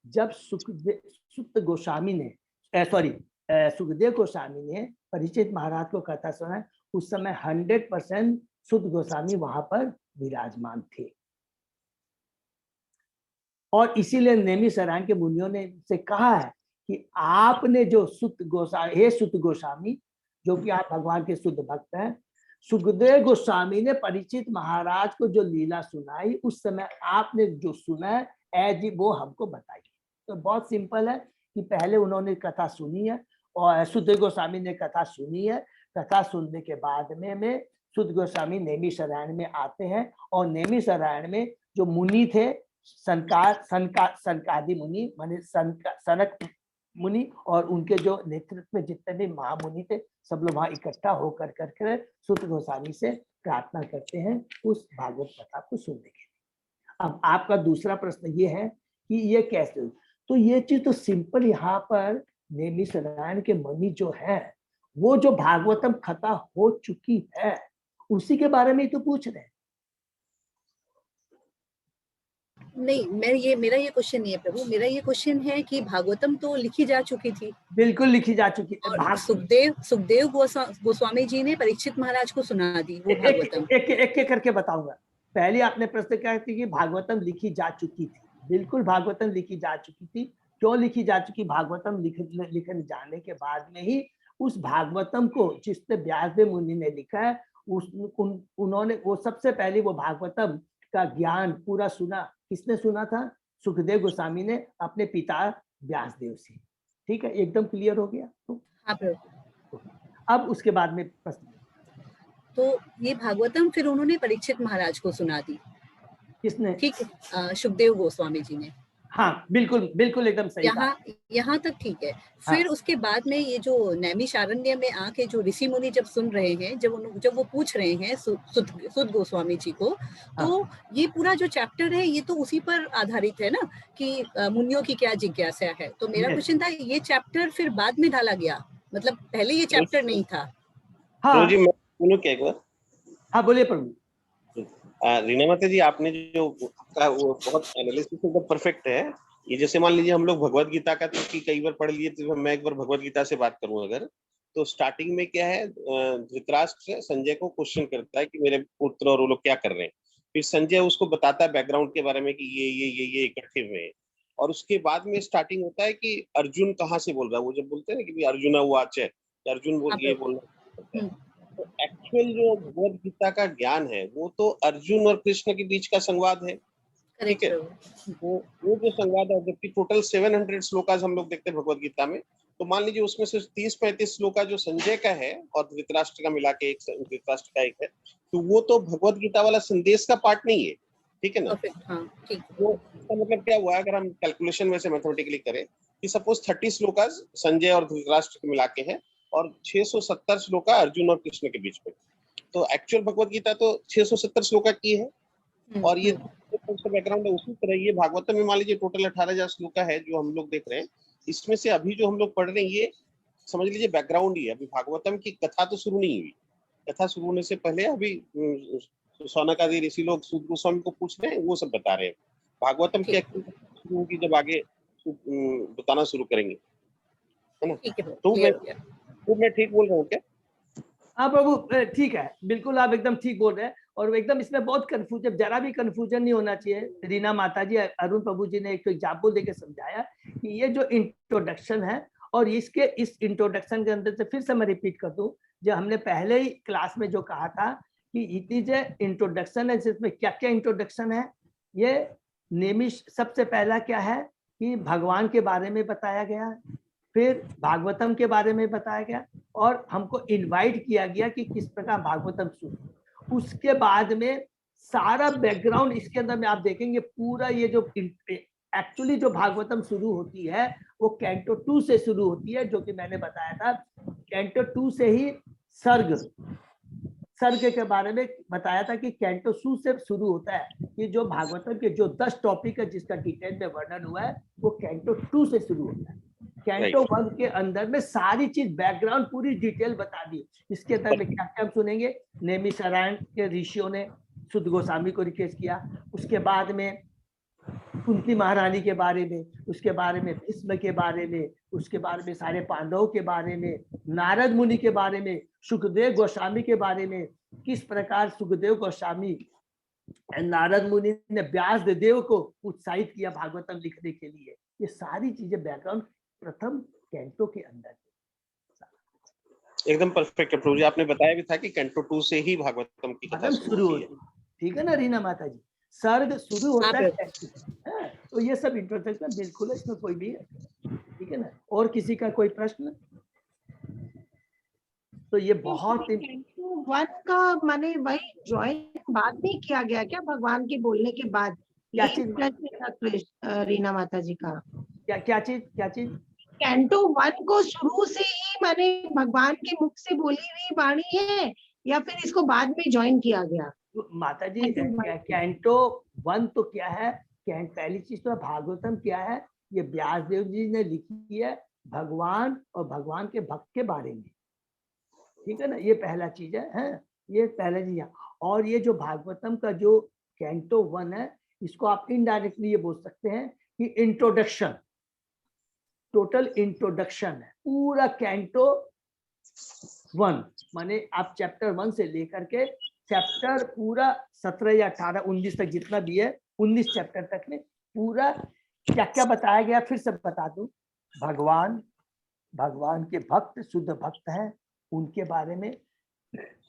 जब सुखदेव गोस्वामी ने परीक्षित महाराज को कथा सुनाई, उस समय 100% सुत गोस्वामी वहां पर विराजमान थे। और इसीलिए नेमिषारण्य के मुनियों ने से कहा है कि आपने जो हे सुत गोस्वामी, जो कि आप भगवान के शुद्ध भक्त हैं, सुखदेव गोस्वामी ने परीक्षित महाराज को जो लीला सुनाई, उस समय आपने जो सुना है वो हमको बताइए। तो बहुत सिंपल है कि पहले उन्होंने कथा सुनी है और सुखदेव गोस्वामी ने कथा सुनी है। कथा सुनने के बाद में सुत गोस्वामी नेमिषारण्य में आते हैं, और नेमिषारण्य में जो मुनि थे, सनकादि मुनि, माने सनक मुनि, और उनके जो नेतृत्व में जितने भी महामुनि थे, सब लोग वहां इकट्ठा होकर करके सुत गोस्वामी से प्रार्थना करते हैं उस भागवत कथा को सुनने के लिए। अब आपका दूसरा प्रश्न ये है कि ये कैसे हुई? तो ये चीज तो सिंपल, यहाँ पर नेमिषारण्य के मुनि जो है, वो जो भागवतम कथा हो चुकी है उसी के बारे में तो पूछ रहे हैं। नहीं, मेरा ये क्वेश्चन नहीं है प्रभु। मेरा ये क्वेश्चन है कि भागवतम तो लिखी जा चुकी थी। बिल्कुल लिखी जा चुकी है। सुखदेव गोस्वामी जी ने परीक्षित महाराज को सुना दी वो भागवतम। एक करके बताऊंगा। पहले आपने प्रश्न किया कि भागवतम लिखी जा चुकी थी। बिल्कुल भागवतम लिखी जा चुकी थी। क्यों लिखी जा चुकी? भागवतम लिखने जाने के बाद में ही उस भागवतम को जिसने व्यासदेव मुनि ने लिखा है, उन्होंने वो सबसे पहले वो भागवतम का ज्ञान पूरा सुना। किसने सुना था? सुखदेव गोस्वामी ने अपने पिता व्यासदेव से। ठीक है, एकदम क्लियर हो गया। तो हाँ प्रभु। अब उसके बाद में प्रश्न, तो ये भागवतम फिर उन्होंने परीक्षित महाराज को सुना दी। किसने? ठीक है, सुखदेव गोस्वामी जी ने। हाँ बिल्कुल बिल्कुल एकदम सही बात। यहाँ तक ठीक है। फिर उसके बाद में ये जो नैमिषारण्य में आके जो ऋषि मुनि जब सुन रहे हैं, जब वो पूछ रहे हैं सुत गोस्वामी जी को, तो ये पूरा जो चैप्टर है ये तो उसी पर आधारित है ना कि मुनियों की क्या जिज्ञासा है। तो मेरा क्वेश्चन था, ये चैप्टर फिर बाद में डाला गया, मतलब पहले ये चैप्टर नहीं था? प्रभु जी मैं बोलूं क्या एक बार? हाँ बोलिए प्रभु। रीना माता जी, आपने जो कहा वो बहुत एनालिसिस एकदम परफेक्ट है। ये जैसे मान लीजिए हम लोग भगवत गीता का तो कई बार पढ़ लिए, तो मैं एक बार भगवत गीता से बात करूं अगर, तो स्टार्टिंग में क्या है, धृतराष्ट्र संजय को क्वेश्चन करता है कि मेरे पुत्र और वो लोग क्या कर रहे हैं। फिर संजय उसको बताता है बैकग्राउंड के बारे में कि ये इकट्ठे हुए हैं। और उसके बाद में स्टार्टिंग होता है कि अर्जुन कहाँ से बोल रहा है। वो जब बोलते हैं कि अर्जुन वाच है, अर्जुन ये बोल रहा है। तो एक्चुअल जो भगवद गीता का ज्ञान है वो तो अर्जुन और कृष्ण के बीच का संवाद है, ठीक है। वो जो संवाद है, जबकि टोटल 700 श्लोकास हम लोग देखते हैं भगवद गीता में, तो मान लीजिए उसमें से 30-35 श्लोका जो संजय का है और धृतराष्ट्र का मिला के धृतराष्ट्र का एक है, तो वो तो भगवद गीता वाला संदेश का पार्ट नहीं है, ठीक है ना। वो इसका मतलब क्या हुआ, अगर हम कैलकुलेशन में से मैथमेटिकली करें कि सपोज 30 श्लोकास संजय और धृतराष्ट्र के मिला के हैं और 670 श्लोका अर्जुन और कृष्ण के बीच में, तो एक्चुअल भगवत गीता तो 670 श्लोका की है। और ये बैकग्राउंड है। उसी तरह ये भागवतम में मान लीजिए टोटल 18,000 श्लोका है जो हम लोग देख रहे हैं। इसमें से अभी जो हम लोग पढ़ रहे हैं ये समझ लीजिए बैकग्राउंड ही है। अभी भागवतम की कथा तो शुरू नहीं हुई। कथा शुरू होने से पहले अभी सौनक आदि ऋषि लोग सूत गोस्वामी को पूछ रहे हैं, वो सब बता रहे हैं। भागवतम की शुरू होगी जब आगे बताना शुरू करेंगे, है ना। तो मैं ठीक बोल रहा हूँ क्या? हाँ प्रभु ठीक है, बिल्कुल आप एकदम ठीक बोल रहे हैं। और एकदम इसमें बहुत कंफ्यूजन, जरा भी कंफ्यूजन नहीं होना चाहिए। रीना माता जी, अरुण प्रभु जी ने एक तो एग्जाम्पल देके समझाया कि ये जो इंट्रोडक्शन है, और इस इंट्रोडक्शन के अंदर से फिर से मैं रिपीट कर दूं जो हमने पहले ही क्लास में जो कहा था कि इट इज ए इंट्रोडक्शन है। जिसमें क्या क्या इंट्रोडक्शन है, ये नेमिष सबसे पहला क्या है कि भगवान के बारे में बताया गया, फिर भागवतम के बारे में बताया गया, और हमको इनवाइट किया गया कि किस प्रकार भागवतम सुनो। उसके बाद में सारा बैकग्राउंड इसके अंदर में आप देखेंगे पूरा ये जो एक्चुअली जो भागवतम शुरू होती है वो कैंटो 2 से शुरू होती है, जो कि मैंने बताया था। कैंटो 2 से ही सर्ग के बारे में बताया था कि कैंटो 2 से शुरू होता है कि जो भागवतम के जो 10 टॉपिक है जिसका डिटेल में वर्णन हुआ है वो कैंटो 2 से शुरू होता है। कैंटो 1 के अंदर में सारी चीज बैकग्राउंड पूरी डिटेल बता दी। इसके अंदर में क्या क्या सुनेंगे, नैमिषारण्य के ऋषियों ने सुत गोस्वामी को रिक्वेस्ट किया, उसके बाद में कुंती महारानी के बारे में, उसके बारे में भीष्म के बारे में, उसके बारे में सारे पांडवों के बारे में, नारद मुनि के बारे में, सुखदेव गोस्वामी के बारे में, किस प्रकार सुखदेव गोस्वामी नारद मुनि ने व्यास देव को उत्साहित किया भागवतम लिखने के लिए। ये सारी चीजें बैकग्राउंड प्रथम कैंटो के अंदर एकदम परफेक्ट है प्रभु जी। आपने बताया भी था कि कैंटो 2 से ही भागवतम की कथा शुरू होती है, ठीक है ना रीना माता जी। सर्ग शुरू होता है, तो ये सब इंट्रोडक्शन बिल्कुल है, इसमें कोई भी है, ठीक है ना। और किसी का कोई प्रश्न? तो ये बहुत कैंटो 1 का माने वही ज्वाइन बाद में किया गया क्या, भगवान के बोलने के बाद? क्या चीज रीना माता जी का क्या चीज कैंटो 1 को शुरू से ही माने भगवान के मुख से बोली हुई वाणी है या फिर इसको बाद में ज्वाइन किया गया? माता जी कैंटो 1 तो क्या है, पहली चीज तो भागवतम क्या है, ये व्यास देव जी ने लिखी है भगवान और भगवान के भक्त के बारे में, ठीक है ना। ये पहला चीज है, ये पहला चीज है। और ये जो भागवतम का जो कैंटो 1 है, इसको आप इनडायरेक्टली ये बोल सकते हैं कि इंट्रोडक्शन, टोटल इंट्रोडक्शन है पूरा कैंटो 1। माने आप चैप्टर 1 से लेकर के चैप्टर पूरा 17 या 18 19 तक जितना भी है, 19 चैप्टर तक में पूरा क्या क्या बताया गया फिर सब बता दूं। भगवान के भक्त, शुद्ध भक्त हैं, उनके बारे में,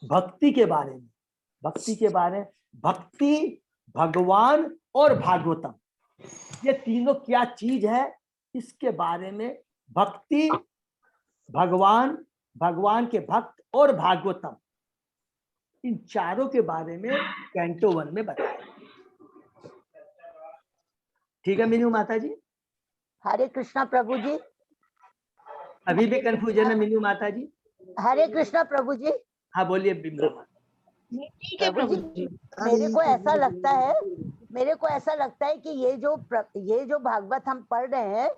भक्ति के बारे में, भक्ति, भगवान और भागवतम, ये तीनों क्या चीज है इसके बारे में, भक्ति, भगवान के भक्त और भागवतम, इन चारों के बारे में कैंटो 1 में बताया। ठीक है मीनू माता जी, हरे कृष्णा प्रभु जी। अभी भी कंफ्यूजन है मीनू माता जी? हरे कृष्णा प्रभु जी। हाँ बोलिए बिमला माता। ठीक है प्रभु जी। मेरे को ऐसा लगता है कि ये जो भागवत हम पढ़ रहे हैं,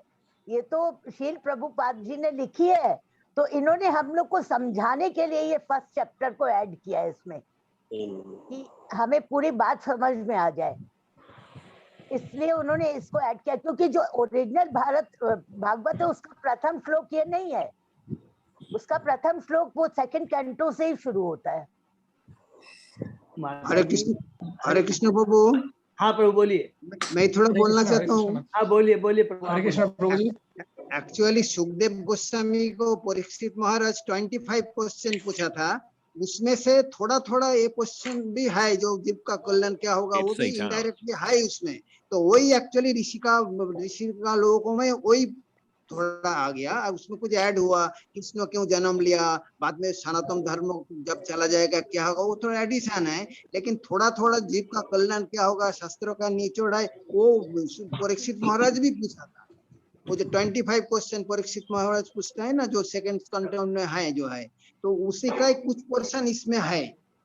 ये तो शील प्रभुपाद जी ने लिखी है, तो इन्होंने हम लोग को समझाने के लिए ये फर्स्ट चैप्टर को ऐड किया है इसमें, कि हमें पूरी बात समझ में आ जाए, इसलिए उन्होंने इसको ऐड किया। क्योंकि जो ओरिजिनल भागवत है उसका प्रथम श्लोक ये नहीं है, उसका प्रथम श्लोक वो सेकंड कैंटो से ही शुरू होता है। हरे कृष्ण प्रभु। हाँ प्रभु बोलिए। मैं थोड़ा बोलना चाहता हूँ। हाँ बोलिए बोलिए प्रभु। हरे कृष्ण प्रभु जी। एक्चुअली सुखदेव गोस्वामी को परीक्षित महाराज 25 क्वेश्चन पूछा था, उसमें से थोड़ा थोड़ा ये क्वेश्चन भी है जो जीव का कल्याण क्या होगा, वो भी इनडायरेक्टली है उसमें। तो वही एक्चुअली ऋषि का लोगों में वही थोड़ा आ गया, उसमें कुछ ऐड हुआ, कृष्ण क्यों जन्म लिया, बाद में सनातन धर्म जब चला जाएगा क्या होगा, वो थोड़ा एडिशन है। लेकिन थोड़ा थोड़ा जीव का कल्याण क्या होगा, शास्त्रों का निचोड़ है, वो परीक्षित महाराज भी पूछा था। वो जो 25 क्वेश्चन परीक्षित महाराज पूछते हैं ना, जो सेकंड कंटेंट में है जो है, तो उसी का कुछ पोर्शन इसमें है,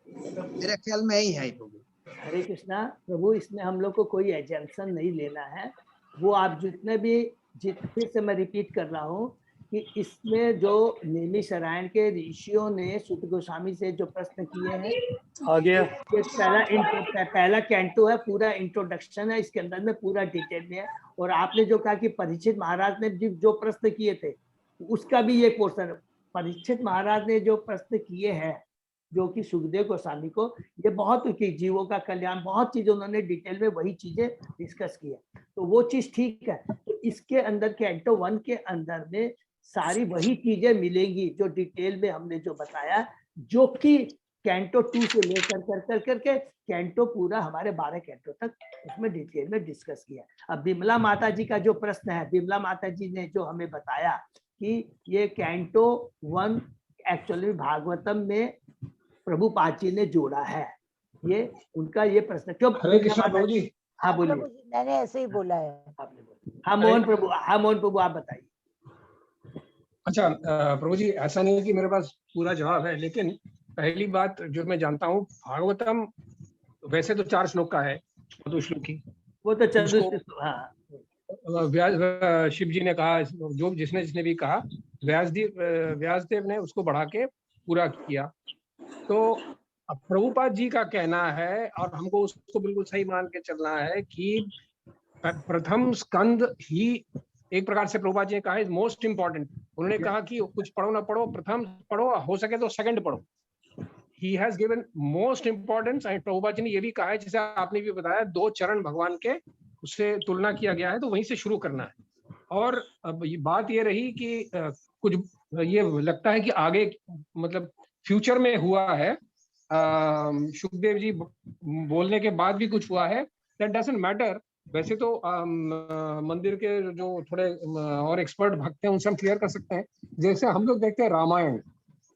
मेरे ख्याल में ही है प्रभु। हरे कृष्णा प्रभु, इसमें हम लोग को कोई एजेंशन नहीं लेना है। वो आप फिर से मैं रिपीट कर रहा हूँ कि इसमें जो नैमिषारण्य के ऋषियों ने सूत गोस्वामी से जो प्रश्न किए हैं, ये पहला कैंटो है, पूरा इंट्रोडक्शन है, इसके अंदर में पूरा डिटेल में है। और आपने जो कहा कि परीक्षित महाराज ने जो प्रश्न किए थे, उसका भी ये पोर्शन है। परीक्षित महाराज ने जो प्रश्न किए हैं, जो कि सुखदेव गोस्वामी को, ये बहुत जीवों का कल्याण, बहुत चीजें उन्होंने डिटेल में वही चीजें डिस्कस की है, तो वो चीज ठीक है। तो इसके अंदर कैंटो 1 के अंदर में सारी वही चीजें मिलेंगी जो डिटेल में हमने जो बताया, जो कि कैंटो 2 से लेकर करके कैंटो पूरा हमारे 12 कैंटो तक उसमें डिटेल में डिस्कस किया। अब बिमला माता जी का जो प्रश्न है, बिमला माता जी ने जो हमें बताया कि ये कैंटो 1 एक्चुअली भागवतम में प्रभुपाद जी ने जोड़ा है, ये उनका ये प्रश्न क्यों। हरे कृष्ण प्रभु जी। हाँ बोलिए। मैंने ऐसे ही बोला है। हाँ मोहन प्रभु, आप बताइए। अच्छा प्रभु जी, ऐसा नहीं है कि मेरे पास पूरा जवाब है, लेकिन पहली बात जो मैं जानता हूँ, भागवतम वैसे तो 4 श्लोक का है, चतुश्लोकी, वो तो शिव जी ने कहा, जो जिसने भी कहा, व्यासदेव ने उसको बढ़ा के पूरा किया। तो प्रभुपाद जी का कहना है, और हमको उसको बिल्कुल सही मान के चलना है, कि प्रथम स्कंद ही एक प्रकार से प्रभुपाद जी ने कहा इज मोस्ट इम्पोर्टेंट। उन्होंने कहा कि कुछ पढ़ो ना पढ़ो, प्रथम पढ़ो, हो सके तो सेकंड पढ़ो। He has given most importance. And Prabhupada ji ने ये भी कहा है, जैसे आपने भी बताया, 2 चरण भगवान के उससे तुलना किया गया है, तो वहीं से शुरू करना है। और अब ये बात ये रही कि कुछ ये लगता है कि आगे मतलब फ्यूचर में हुआ है, सुखदेव जी बोलने के बाद भी कुछ हुआ है, दैट डजंट मैटर। वैसे तो मंदिर के जो थोड़े और एक्सपर्ट भक्त हैं उनसे हम क्लियर कर सकते हैं। जैसे हम लोग देखते हैं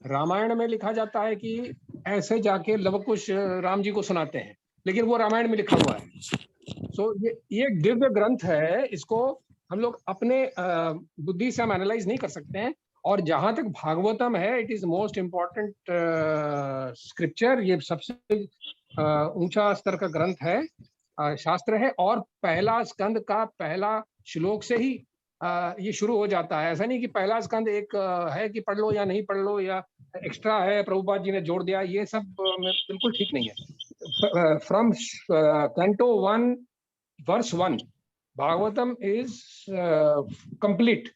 रामायण में लिखा जाता है कि ऐसे जाके लवकुश राम जी को सुनाते हैं, लेकिन वो रामायण में लिखा हुआ है। सो ये एक दिव्य ग्रंथ है, इसको हम लोग अपने बुद्धि से हम एनालाइज नहीं कर सकते हैं। और जहां तक भागवतम है, it is most important scripture, ये सबसे ऊंचा स्तर का ग्रंथ है, शास्त्र है। और पहला स्कंद का पहला श्लोक से ही ये शुरू हो जाता है। ऐसा नहीं कि पहला स्कंद एक है कि पढ़ लो या नहीं पढ़ लो, या एक्स्ट्रा है प्रभुपाद जी ने जोड़ दिया, ये सब बिल्कुल ठीक नहीं है। From canto 1 verse 1 Bhagavatam is complete.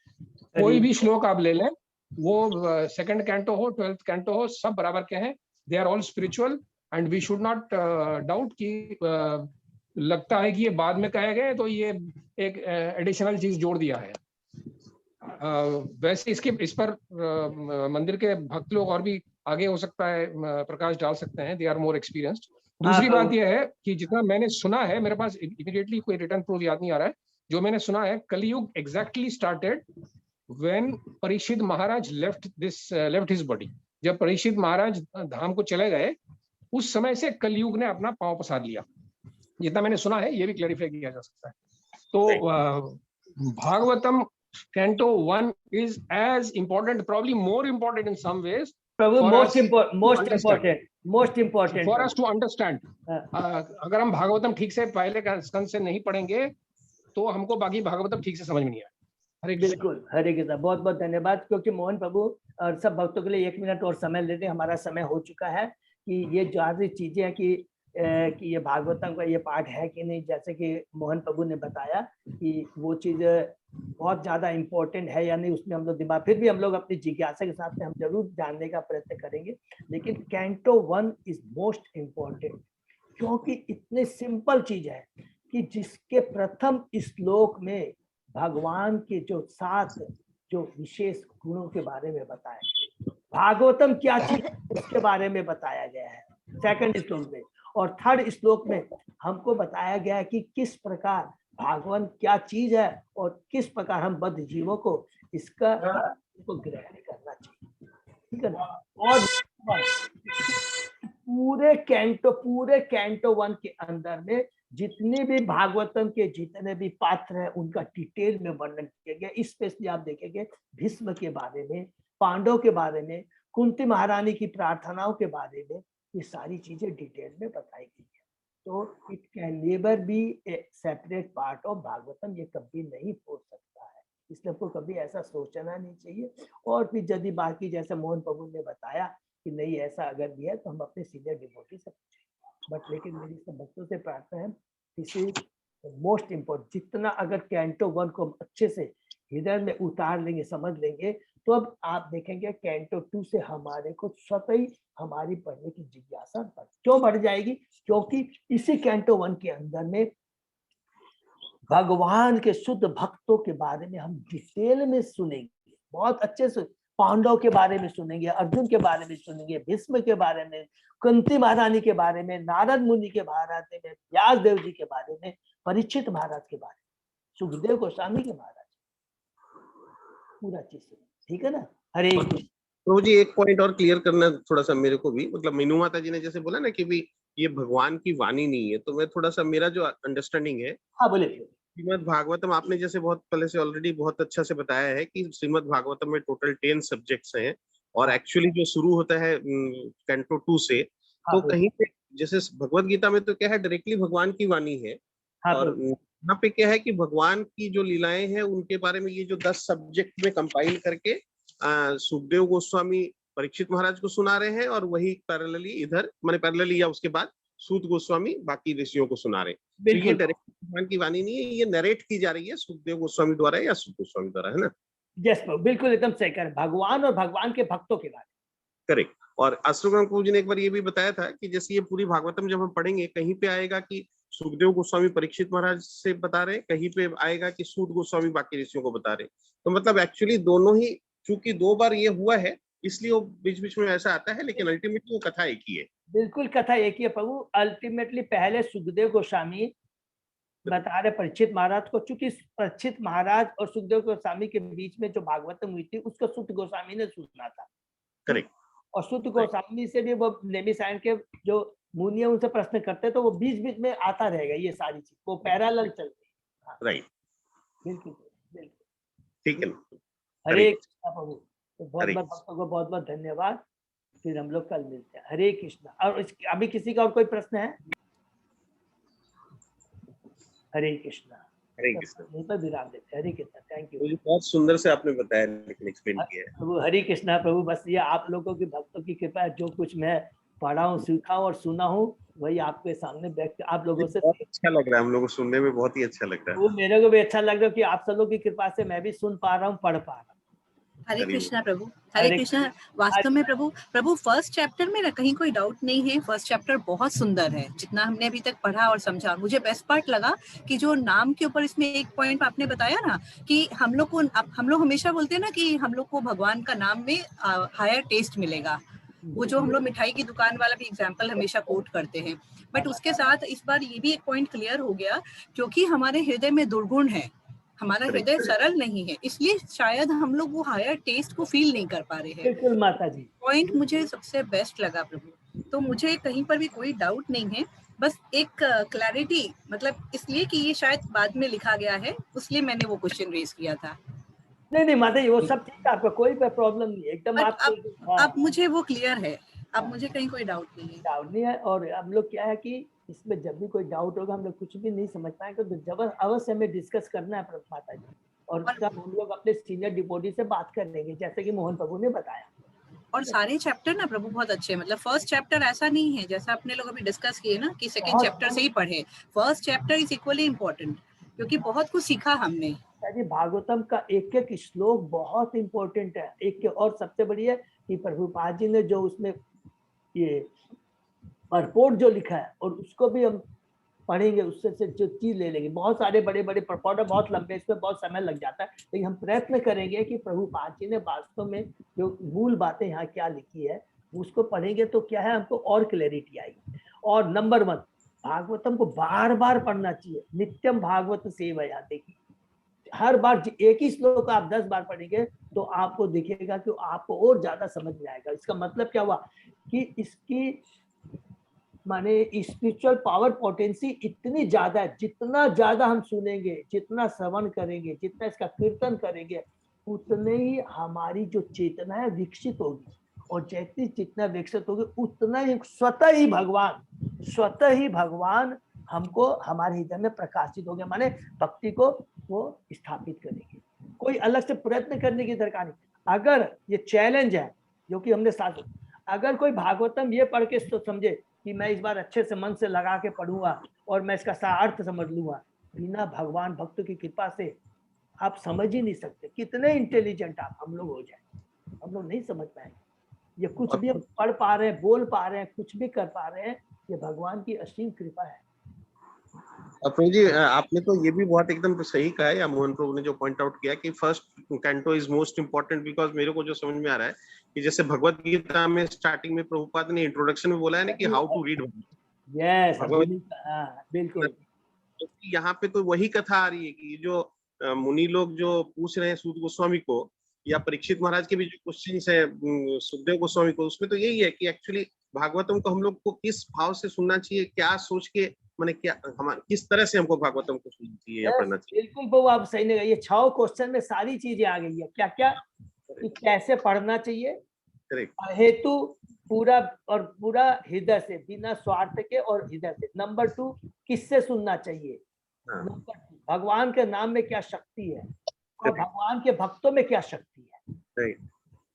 कोई भी श्लोक आप ले लें, वो सेकंड कैंटो हो, 12th कैंटो हो, सब बराबर के हैं। They are all spiritual and we should not doubt कि लगता है कि ये बाद में कहे गए तो ये एक एडिशनल चीज जोड़ दिया है। वैसे इस पर मंदिर के भक्त लोग और भी आगे हो सकता है प्रकाश डाल सकते हैं, दे आर मोर एक्सपीरियंस्ड। दूसरी बात यह है कि जितना मैंने सुना है, मेरे पास इमीडिएटली कोई रिटर्न प्रूफ याद नहीं आ रहा है, जो मैंने सुना है, कलयुग exactly started when Parikshit Maharaj left his body. जब परीक्षित महाराज धाम को चले गए, उस समय से कलयुग ने अपना पांव पसार लिया। जितना मैंने सुना है, ये भी क्लैरिफाई किया जा सकता है। तो Bhagavatam canto 1 is as important, probably more important in some ways. Prabhu for most us to important for us to understand. अगर हम भागवतम ठीक से पहले स्कंद से नहीं पढ़ेंगे तो हमको बाकी भागवतम ठीक से समझ में नहीं आए। हरे कृष्ण। बिल्कुल, हरे कृष्ण। बहुत बहुत धन्यवाद, क्योंकि मोहन प्रभु और सब भक्तों के लिए 1 मिनट और समय लेते हैं, हमारा समय हो चुका है कि ये जो सारी चीजें हैं कि ये भागवतम का ये पाठ है कि नहीं, जैसे कि मोहन प्रभु ने बताया कि वो चीज बहुत ज्यादा इम्पोर्टेंट है या नहीं, उसमें हम लोग दिमाग, फिर भी हम लोग अपनी जिज्ञासा के साथ में हम जरूर जानने का प्रयत्न करेंगे। लेकिन कैंटो 1 इज मोस्ट इम्पोर्टेंट, क्योंकि इतने सिंपल चीज है कि जिसके प्रथम श्लोक में भगवान के जो 7 जो विशेष गुणों के बारे में बताया, भागवतम क्या चीज उसके बारे में बताया गया है सेकंड श्लोक में, और थर्ड श्लोक में हमको बताया गया है कि किस प्रकार भगवान क्या चीज है और किस प्रकार हम बद्ध जीवों को इसका ग्रहण करना चाहिए, ठीक है ना। और पूरे कैंटो 1 के अंदर में जितने भी भागवतम के जितने भी पात्र हैं उनका डिटेल में वर्णन किया गया। स्पेशली आप देखेंगे भीष्म के बारे में, पांडव के बारे में, कुंती महारानी की प्रार्थनाओं के बारे में, ये सारी चीजें डिटेल में बताई गई है। तो it can never be A separate part of Bhagavatam, ये कभी नहीं हो सकता है, इसलिए आपको कभी ऐसा सोचना नहीं चाहिए। और फिर यदि बाकी जैसे मोहन प्रभु ने बताया कि नहीं ऐसा अगर भी है तो हम अपने सीनियर डिवोटी से पूछेंगे, बट लेकिन मेरी सब भक्तों से प्रार्थना है, दिस इज मोस्ट इम्पोर्टेंट। जितना अगर कैंटो 1 को अच्छे से हृदय में उतार लेंगे, समझ लेंगे, तो अब आप देखेंगे कैंटो 2 से हमारे को स्वतः ही हमारी पढ़ने की जिज्ञासा क्यों बढ़ जाएगी, क्योंकि इसी कैंटो 1 के अंदर में भगवान के शुद्ध भक्तों के बारे में हम डिटेल में सुनेंगे, बहुत अच्छे से पांडव के बारे में सुनेंगे, अर्जुन के बारे में सुनेंगे, भीष्म के बारे में, कुंती महारानी के बारे में, नारद मुनि के बारे में, व्यास देव जी के बारे में, परीक्षित महाराज के बारे में, सुखदेव गोस्वामी के महाराज, पूरा चीज, ठीक है ना। हरे प्रभु जी एक पॉइंट और क्लियर करना थोड़ा सा मेरे को भी, मतलब मीनू माता जी ने जैसे बोला ना कि भी ये भगवान की वाणी नहीं है, तो मैं थोड़ा सा मेरा जो अंडरस्टैंडिंग है, हाँ बोले। श्रीमद् भागवतम आपने जैसे बहुत पहले से ऑलरेडी बहुत अच्छा से बताया है कि श्रीमद् भागवतम में टोटल 10 सब्जेक्ट्स हैं, और एक्चुअली जो शुरू होता है कैंटो 2 से, तो कहीं पे जैसे भगवत गीता में तो क्या है डायरेक्टली भगवान की वाणी है, और यहाँ पे क्या है कि भगवान की जो लीलाएं हैं उनके बारे में ये जो 10 सब्जेक्ट में कंपाइल करके सुखदेव गोस्वामी परीक्षित महाराज को सुना रहे हैं, और वही पैरेलली इधर माने पैरेलली या उसके बाद सूत गोस्वामी बाकी ऋषियों को सुना रहे हैं। तो ये डायरेक्ट भगवान की वाणी नहीं है, ये नरेट की जा रही है सुखदेव गोस्वामी द्वारा या सूत गोस्वामी द्वारा, है ना। यस बिल्कुल एकदम सही कर, भगवान और भगवान के भक्तों के बारे में। करेक्ट। और अश्वगण प्रभु जी ने एक बार ये भी बताया था कि जैसे ये पूरी भागवतम जब हम पढ़ेंगे, कहीं पे आएगा कि सुखदेव गोस्वामी परीक्षित महाराज से बता रहे, कहीं पे आएगा कि सूत गोस्वामी बाकी ऋषियों को बता रहे, तो मतलब एक्चुअली दोनों ही, चूंकि 2 बार ये हुआ है इसलिए वो बीच बीच में ऐसा आता है, लेकिन अल्टीमेटली वो कथा एक ही है। बिल्कुल कथा एक ही है प्रभु। अल्टीमेटली पहले सुखदेव गोस्वामी बता रहे परीक्षित महाराज को, चूंकि परीक्षित महाराज और सुखदेव गोस्वामी के बीच में जो भागवतम हुई थी उसको सूत गोस्वामी ने सुना था। करेक्ट। और सूत गोस्वामी से भी वो नेमिसारण के जो मुनि है उनसे प्रश्न करते, तो वो बीच बीच में आता रहेगा, ये सारी चीज वो पैरेलल चलती है। राइट, बिल्कुल बिल्कुल, ठीक है। हरे कृष्णा प्रभु। तो बहुत बहुत भक्तों को बहुत बहुत धन्यवाद, फिर हम लोग कल मिलते हैं। हरे कृष्णा। और अभी किसी का और कोई प्रश्न है? हरे कृष्णा। हरे कृष्णा। यहीं पर विराम देते हैं। हरे कृष्णा। Thank you. बहुत सुंदर से आपने बताया, लेकिन एक्सप्लेन किया है प्रभु। हरे कृष्णा प्रभु। बस ये आप लोगों की भक्तों की कृपा है, जो कुछ मैं पढ़ा हूँ, सीखा हूँ और सुना हूँ, वही आपके सामने व्यक्त आप लोगों से बहुत अच्छा लग रहा है, हम लोगों को सुनने में बहुत ही अच्छा लग रहा है। वो मेरे को भी अच्छा लग रहा है कि आप सब लोगों की कृपा से मैं भी सुन पा रहा हूँ, पढ़ पा रहा हूँ। हरे कृष्णा प्रभु। हरे कृष्णा। वास्तव में प्रभु फर्स्ट चैप्टर में ना कहीं कोई डाउट नहीं है, फर्स्ट चैप्टर बहुत सुंदर है, जितना हमने अभी तक पढ़ा और समझा। मुझे बेस्ट पार्ट लगा कि जो नाम के ऊपर इसमें एक पॉइंट आपने बताया ना कि हम लोग हमेशा बोलते हैं ना कि हम लोग को भगवान का नाम में हायर टेस्ट मिलेगा। वो जो हम लोग मिठाई की दुकान वाला भी एग्जाम्पल हमेशा कोट करते हैं, बट उसके साथ इस बार ये भी एक पॉइंट क्लियर हो गया, क्योंकि हमारे हृदय में दुर्गुण है, हमारा हृदय सरल नहीं है, इसलिए शायद हम लोग वो हायर टेस्ट को फील नहीं कर पा रहे हैं। बिल्कुल माता जी। पॉइंट मुझे सबसे बेस्ट लगा प्रभु। तो मुझे कहीं पर भी कोई डाउट नहीं है बस एक क्लैरिटी, मतलब इसलिए कि ये शायद बाद में लिखा गया है, इसलिए मैंने वो क्वेश्चन रेज किया था। नहीं माता जी, वो सब ठीक है, आपका कोई प्रॉब्लम नहीं है, एकदम आप अब मुझे वो क्लियर है, अब मुझे कहीं कोई डाउट नहीं है। डाउट नहीं है। और हम लोग क्या है कि इसमें जब भी कोई डाउट होगा, हम लोग कुछ भी नहीं समझ पाएंगे तो जब अवश्य हमें डिस्कस करना है माता जी, और तब हम लोग अपने सीनियर डिवोटी से बात कर लेंगे, जैसे कि मोहन प्रभु ने बताया। और सारे चैप्टर ना प्रभु बहुत अच्छे हैं, मतलब फर्स्ट चैप्टर ऐसा नहीं है जैसा अपने लोग अभी डिस्कस किए ना कि सेकंड चैप्टर से ही पढ़े, first chapter is equally important, क्योंकि बहुत कुछ सीखा हमने। जी भागवतम का एक एक श्लोक बहुत इंपॉर्टेंट है, एक और सबसे बड़ी है कि प्रभुपाद जी ने जो उसमें ये परपोर्ट जो लिखा है, और उसको भी हम पढ़ेंगे, उससे से जो चीज ले लेंगे। बहुत सारे बड़े बड़े परपोर्ट बहुत लंबे, इसमें बहुत समय लग जाता है, लेकिन हम प्रयत्न करेंगे कि प्रभुपाद जी ने वास्तव में जो मूल बातें यहाँ क्या लिखी है उसको पढ़ेंगे तो क्या है, हमको और क्लैरिटी आएगी। और नंबर 1, भागवतम को बार बार पढ़ना चाहिए, नित्यम भागवत सेवया। देखिए हर बार एक ही श्लोक आप 10 बार पढ़ेंगे तो आपको दिखेगा कि आपको और ज्यादा समझ में आएगा। इसका मतलब क्या हुआ कि इसकी माने स्पिरिचुअल पावर पोटेंसी इतनी ज्यादा है, जितना ज्यादा हम सुनेंगे, जितना श्रवण करेंगे, जितना इसका कीर्तन करेंगे, उतने ही हमारी जो चेतना है विकसित होगी, और जैसी चेतना विकसित होगी उतना ही स्वतः ही भगवान हमको हमारे हृदय में प्रकाशित हो गया, माने भक्ति को वो स्थापित करेंगे। कोई अलग से प्रयत्न करने की दरकार नहीं। अगर ये चैलेंज है जो कि हमने साथ, अगर कोई भागवतम ये पढ़ के तो समझे कि मैं इस बार अच्छे से मन से लगा के पढ़ूंगा और मैं इसका अर्थ समझ लूंगा, बिना भगवान भक्त की कृपा से आप समझ ही नहीं सकते। कितने इंटेलिजेंट आप हम लोग हो जाए, हम लोग नहीं समझ पाएंगे। ये कुछ भी हम पढ़ पा रहे हैं, बोल पा रहे हैं, कुछ भी कर पा रहे हैं, ये भगवान की असीम कृपा है। प्रभु जी, आपने तो ये भी बहुत एकदम सही कहा है, या मोहन प्रभु ने जो पॉइंट आउट किया कि first canto is most important, because मेरे को जो समझ में आ रहा है कि जैसे भगवत गीता में स्टार्टिंग में प्रभुपाद ने इंट्रोडक्शन में बोला है ना कि हाउ टू रीड। यस, बिल्कुल। यहाँ पे तो वही कथा आ रही है कि जो मुनि लोग जो पूछ रहे हैं सूत गोस्वामी को, या परीक्षित महाराज के भी जो क्वेश्चन है सुखदेव गोस्वामी को, उसमें तो यही है कि एक्चुअली भागवतम को हम लोग को किस भाव से सुनना चाहिए, क्या सोच के, माने क्या हमारे किस तरह से हमको भागवतम को सुनना चाहिए या पढ़ना चाहिए। बिल्कुल वो आप सही नहीं, ये 6 क्वेश्चन में सारी चीजें आ गई है। क्या क्या कि कैसे पढ़ना चाहिए, हेतु पूरा हृदय से, बिना स्वार्थ के और हृदय से। नंबर 2, किससे सुनना चाहिए। नंबर 2, भगवान के नाम में क्या शक्ति है और भगवान के भक्तों में क्या शक्ति है।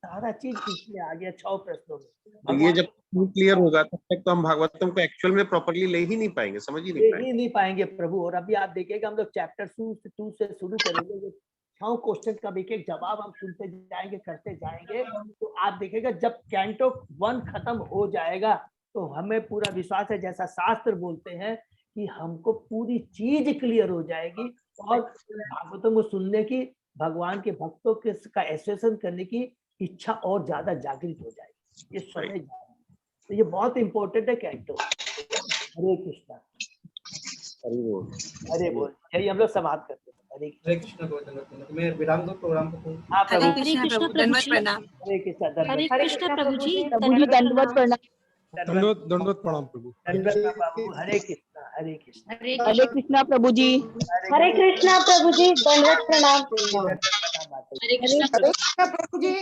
सारा चीज इसमें आ गया 6 प्रश्नों में। तो ये जब क्लियर होगा तब तक तो हम भागवतम को एक्चुअल में प्रॉपर्ली ले ही नहीं पाएंगे, समझ ही नहीं पाएंगे प्रभु। और अभी आप देखिएगा हम लोग चैप्टर 2 से शुरू करेंगे, 6 क्वेश्चन का एक एक जवाब हम सुनते जाएंगे, करते जाएंगे, तो आप देखिएगा जब कैंटो 1 खत्म हो जाएगा तो हमें पूरा विश्वास है, जैसा शास्त्र बोलते हैं कि हमको पूरी चीज क्लियर हो जाएगी, और भागवतम को सुनने की, भगवान के भक्तों के का एसोसिएशन करने की इच्छा और ज्यादा जागृत हो जाएगी। ये समय तो ये बहुत इंपॉर्टेंट है कैंटो। हरे कृष्णा, हरे बोल। यही हम लोग समाप्त करते हैं। हरे कृष्ण। मैं विराम दो प्रोग्राम को। हरे कृष्ण प्रणाम। हरे कृष्ण प्रभु जी, दंडवत प्रणाम। दंडवत प्रणाम प्रभु। हरे कृष्णा, हरे कृष्णा। हरे कृष्णा प्रभु जी। हरे कृष्णा प्रभु जी, दंडवत प्रणाम। हरे कृष्ण प्रभु जी।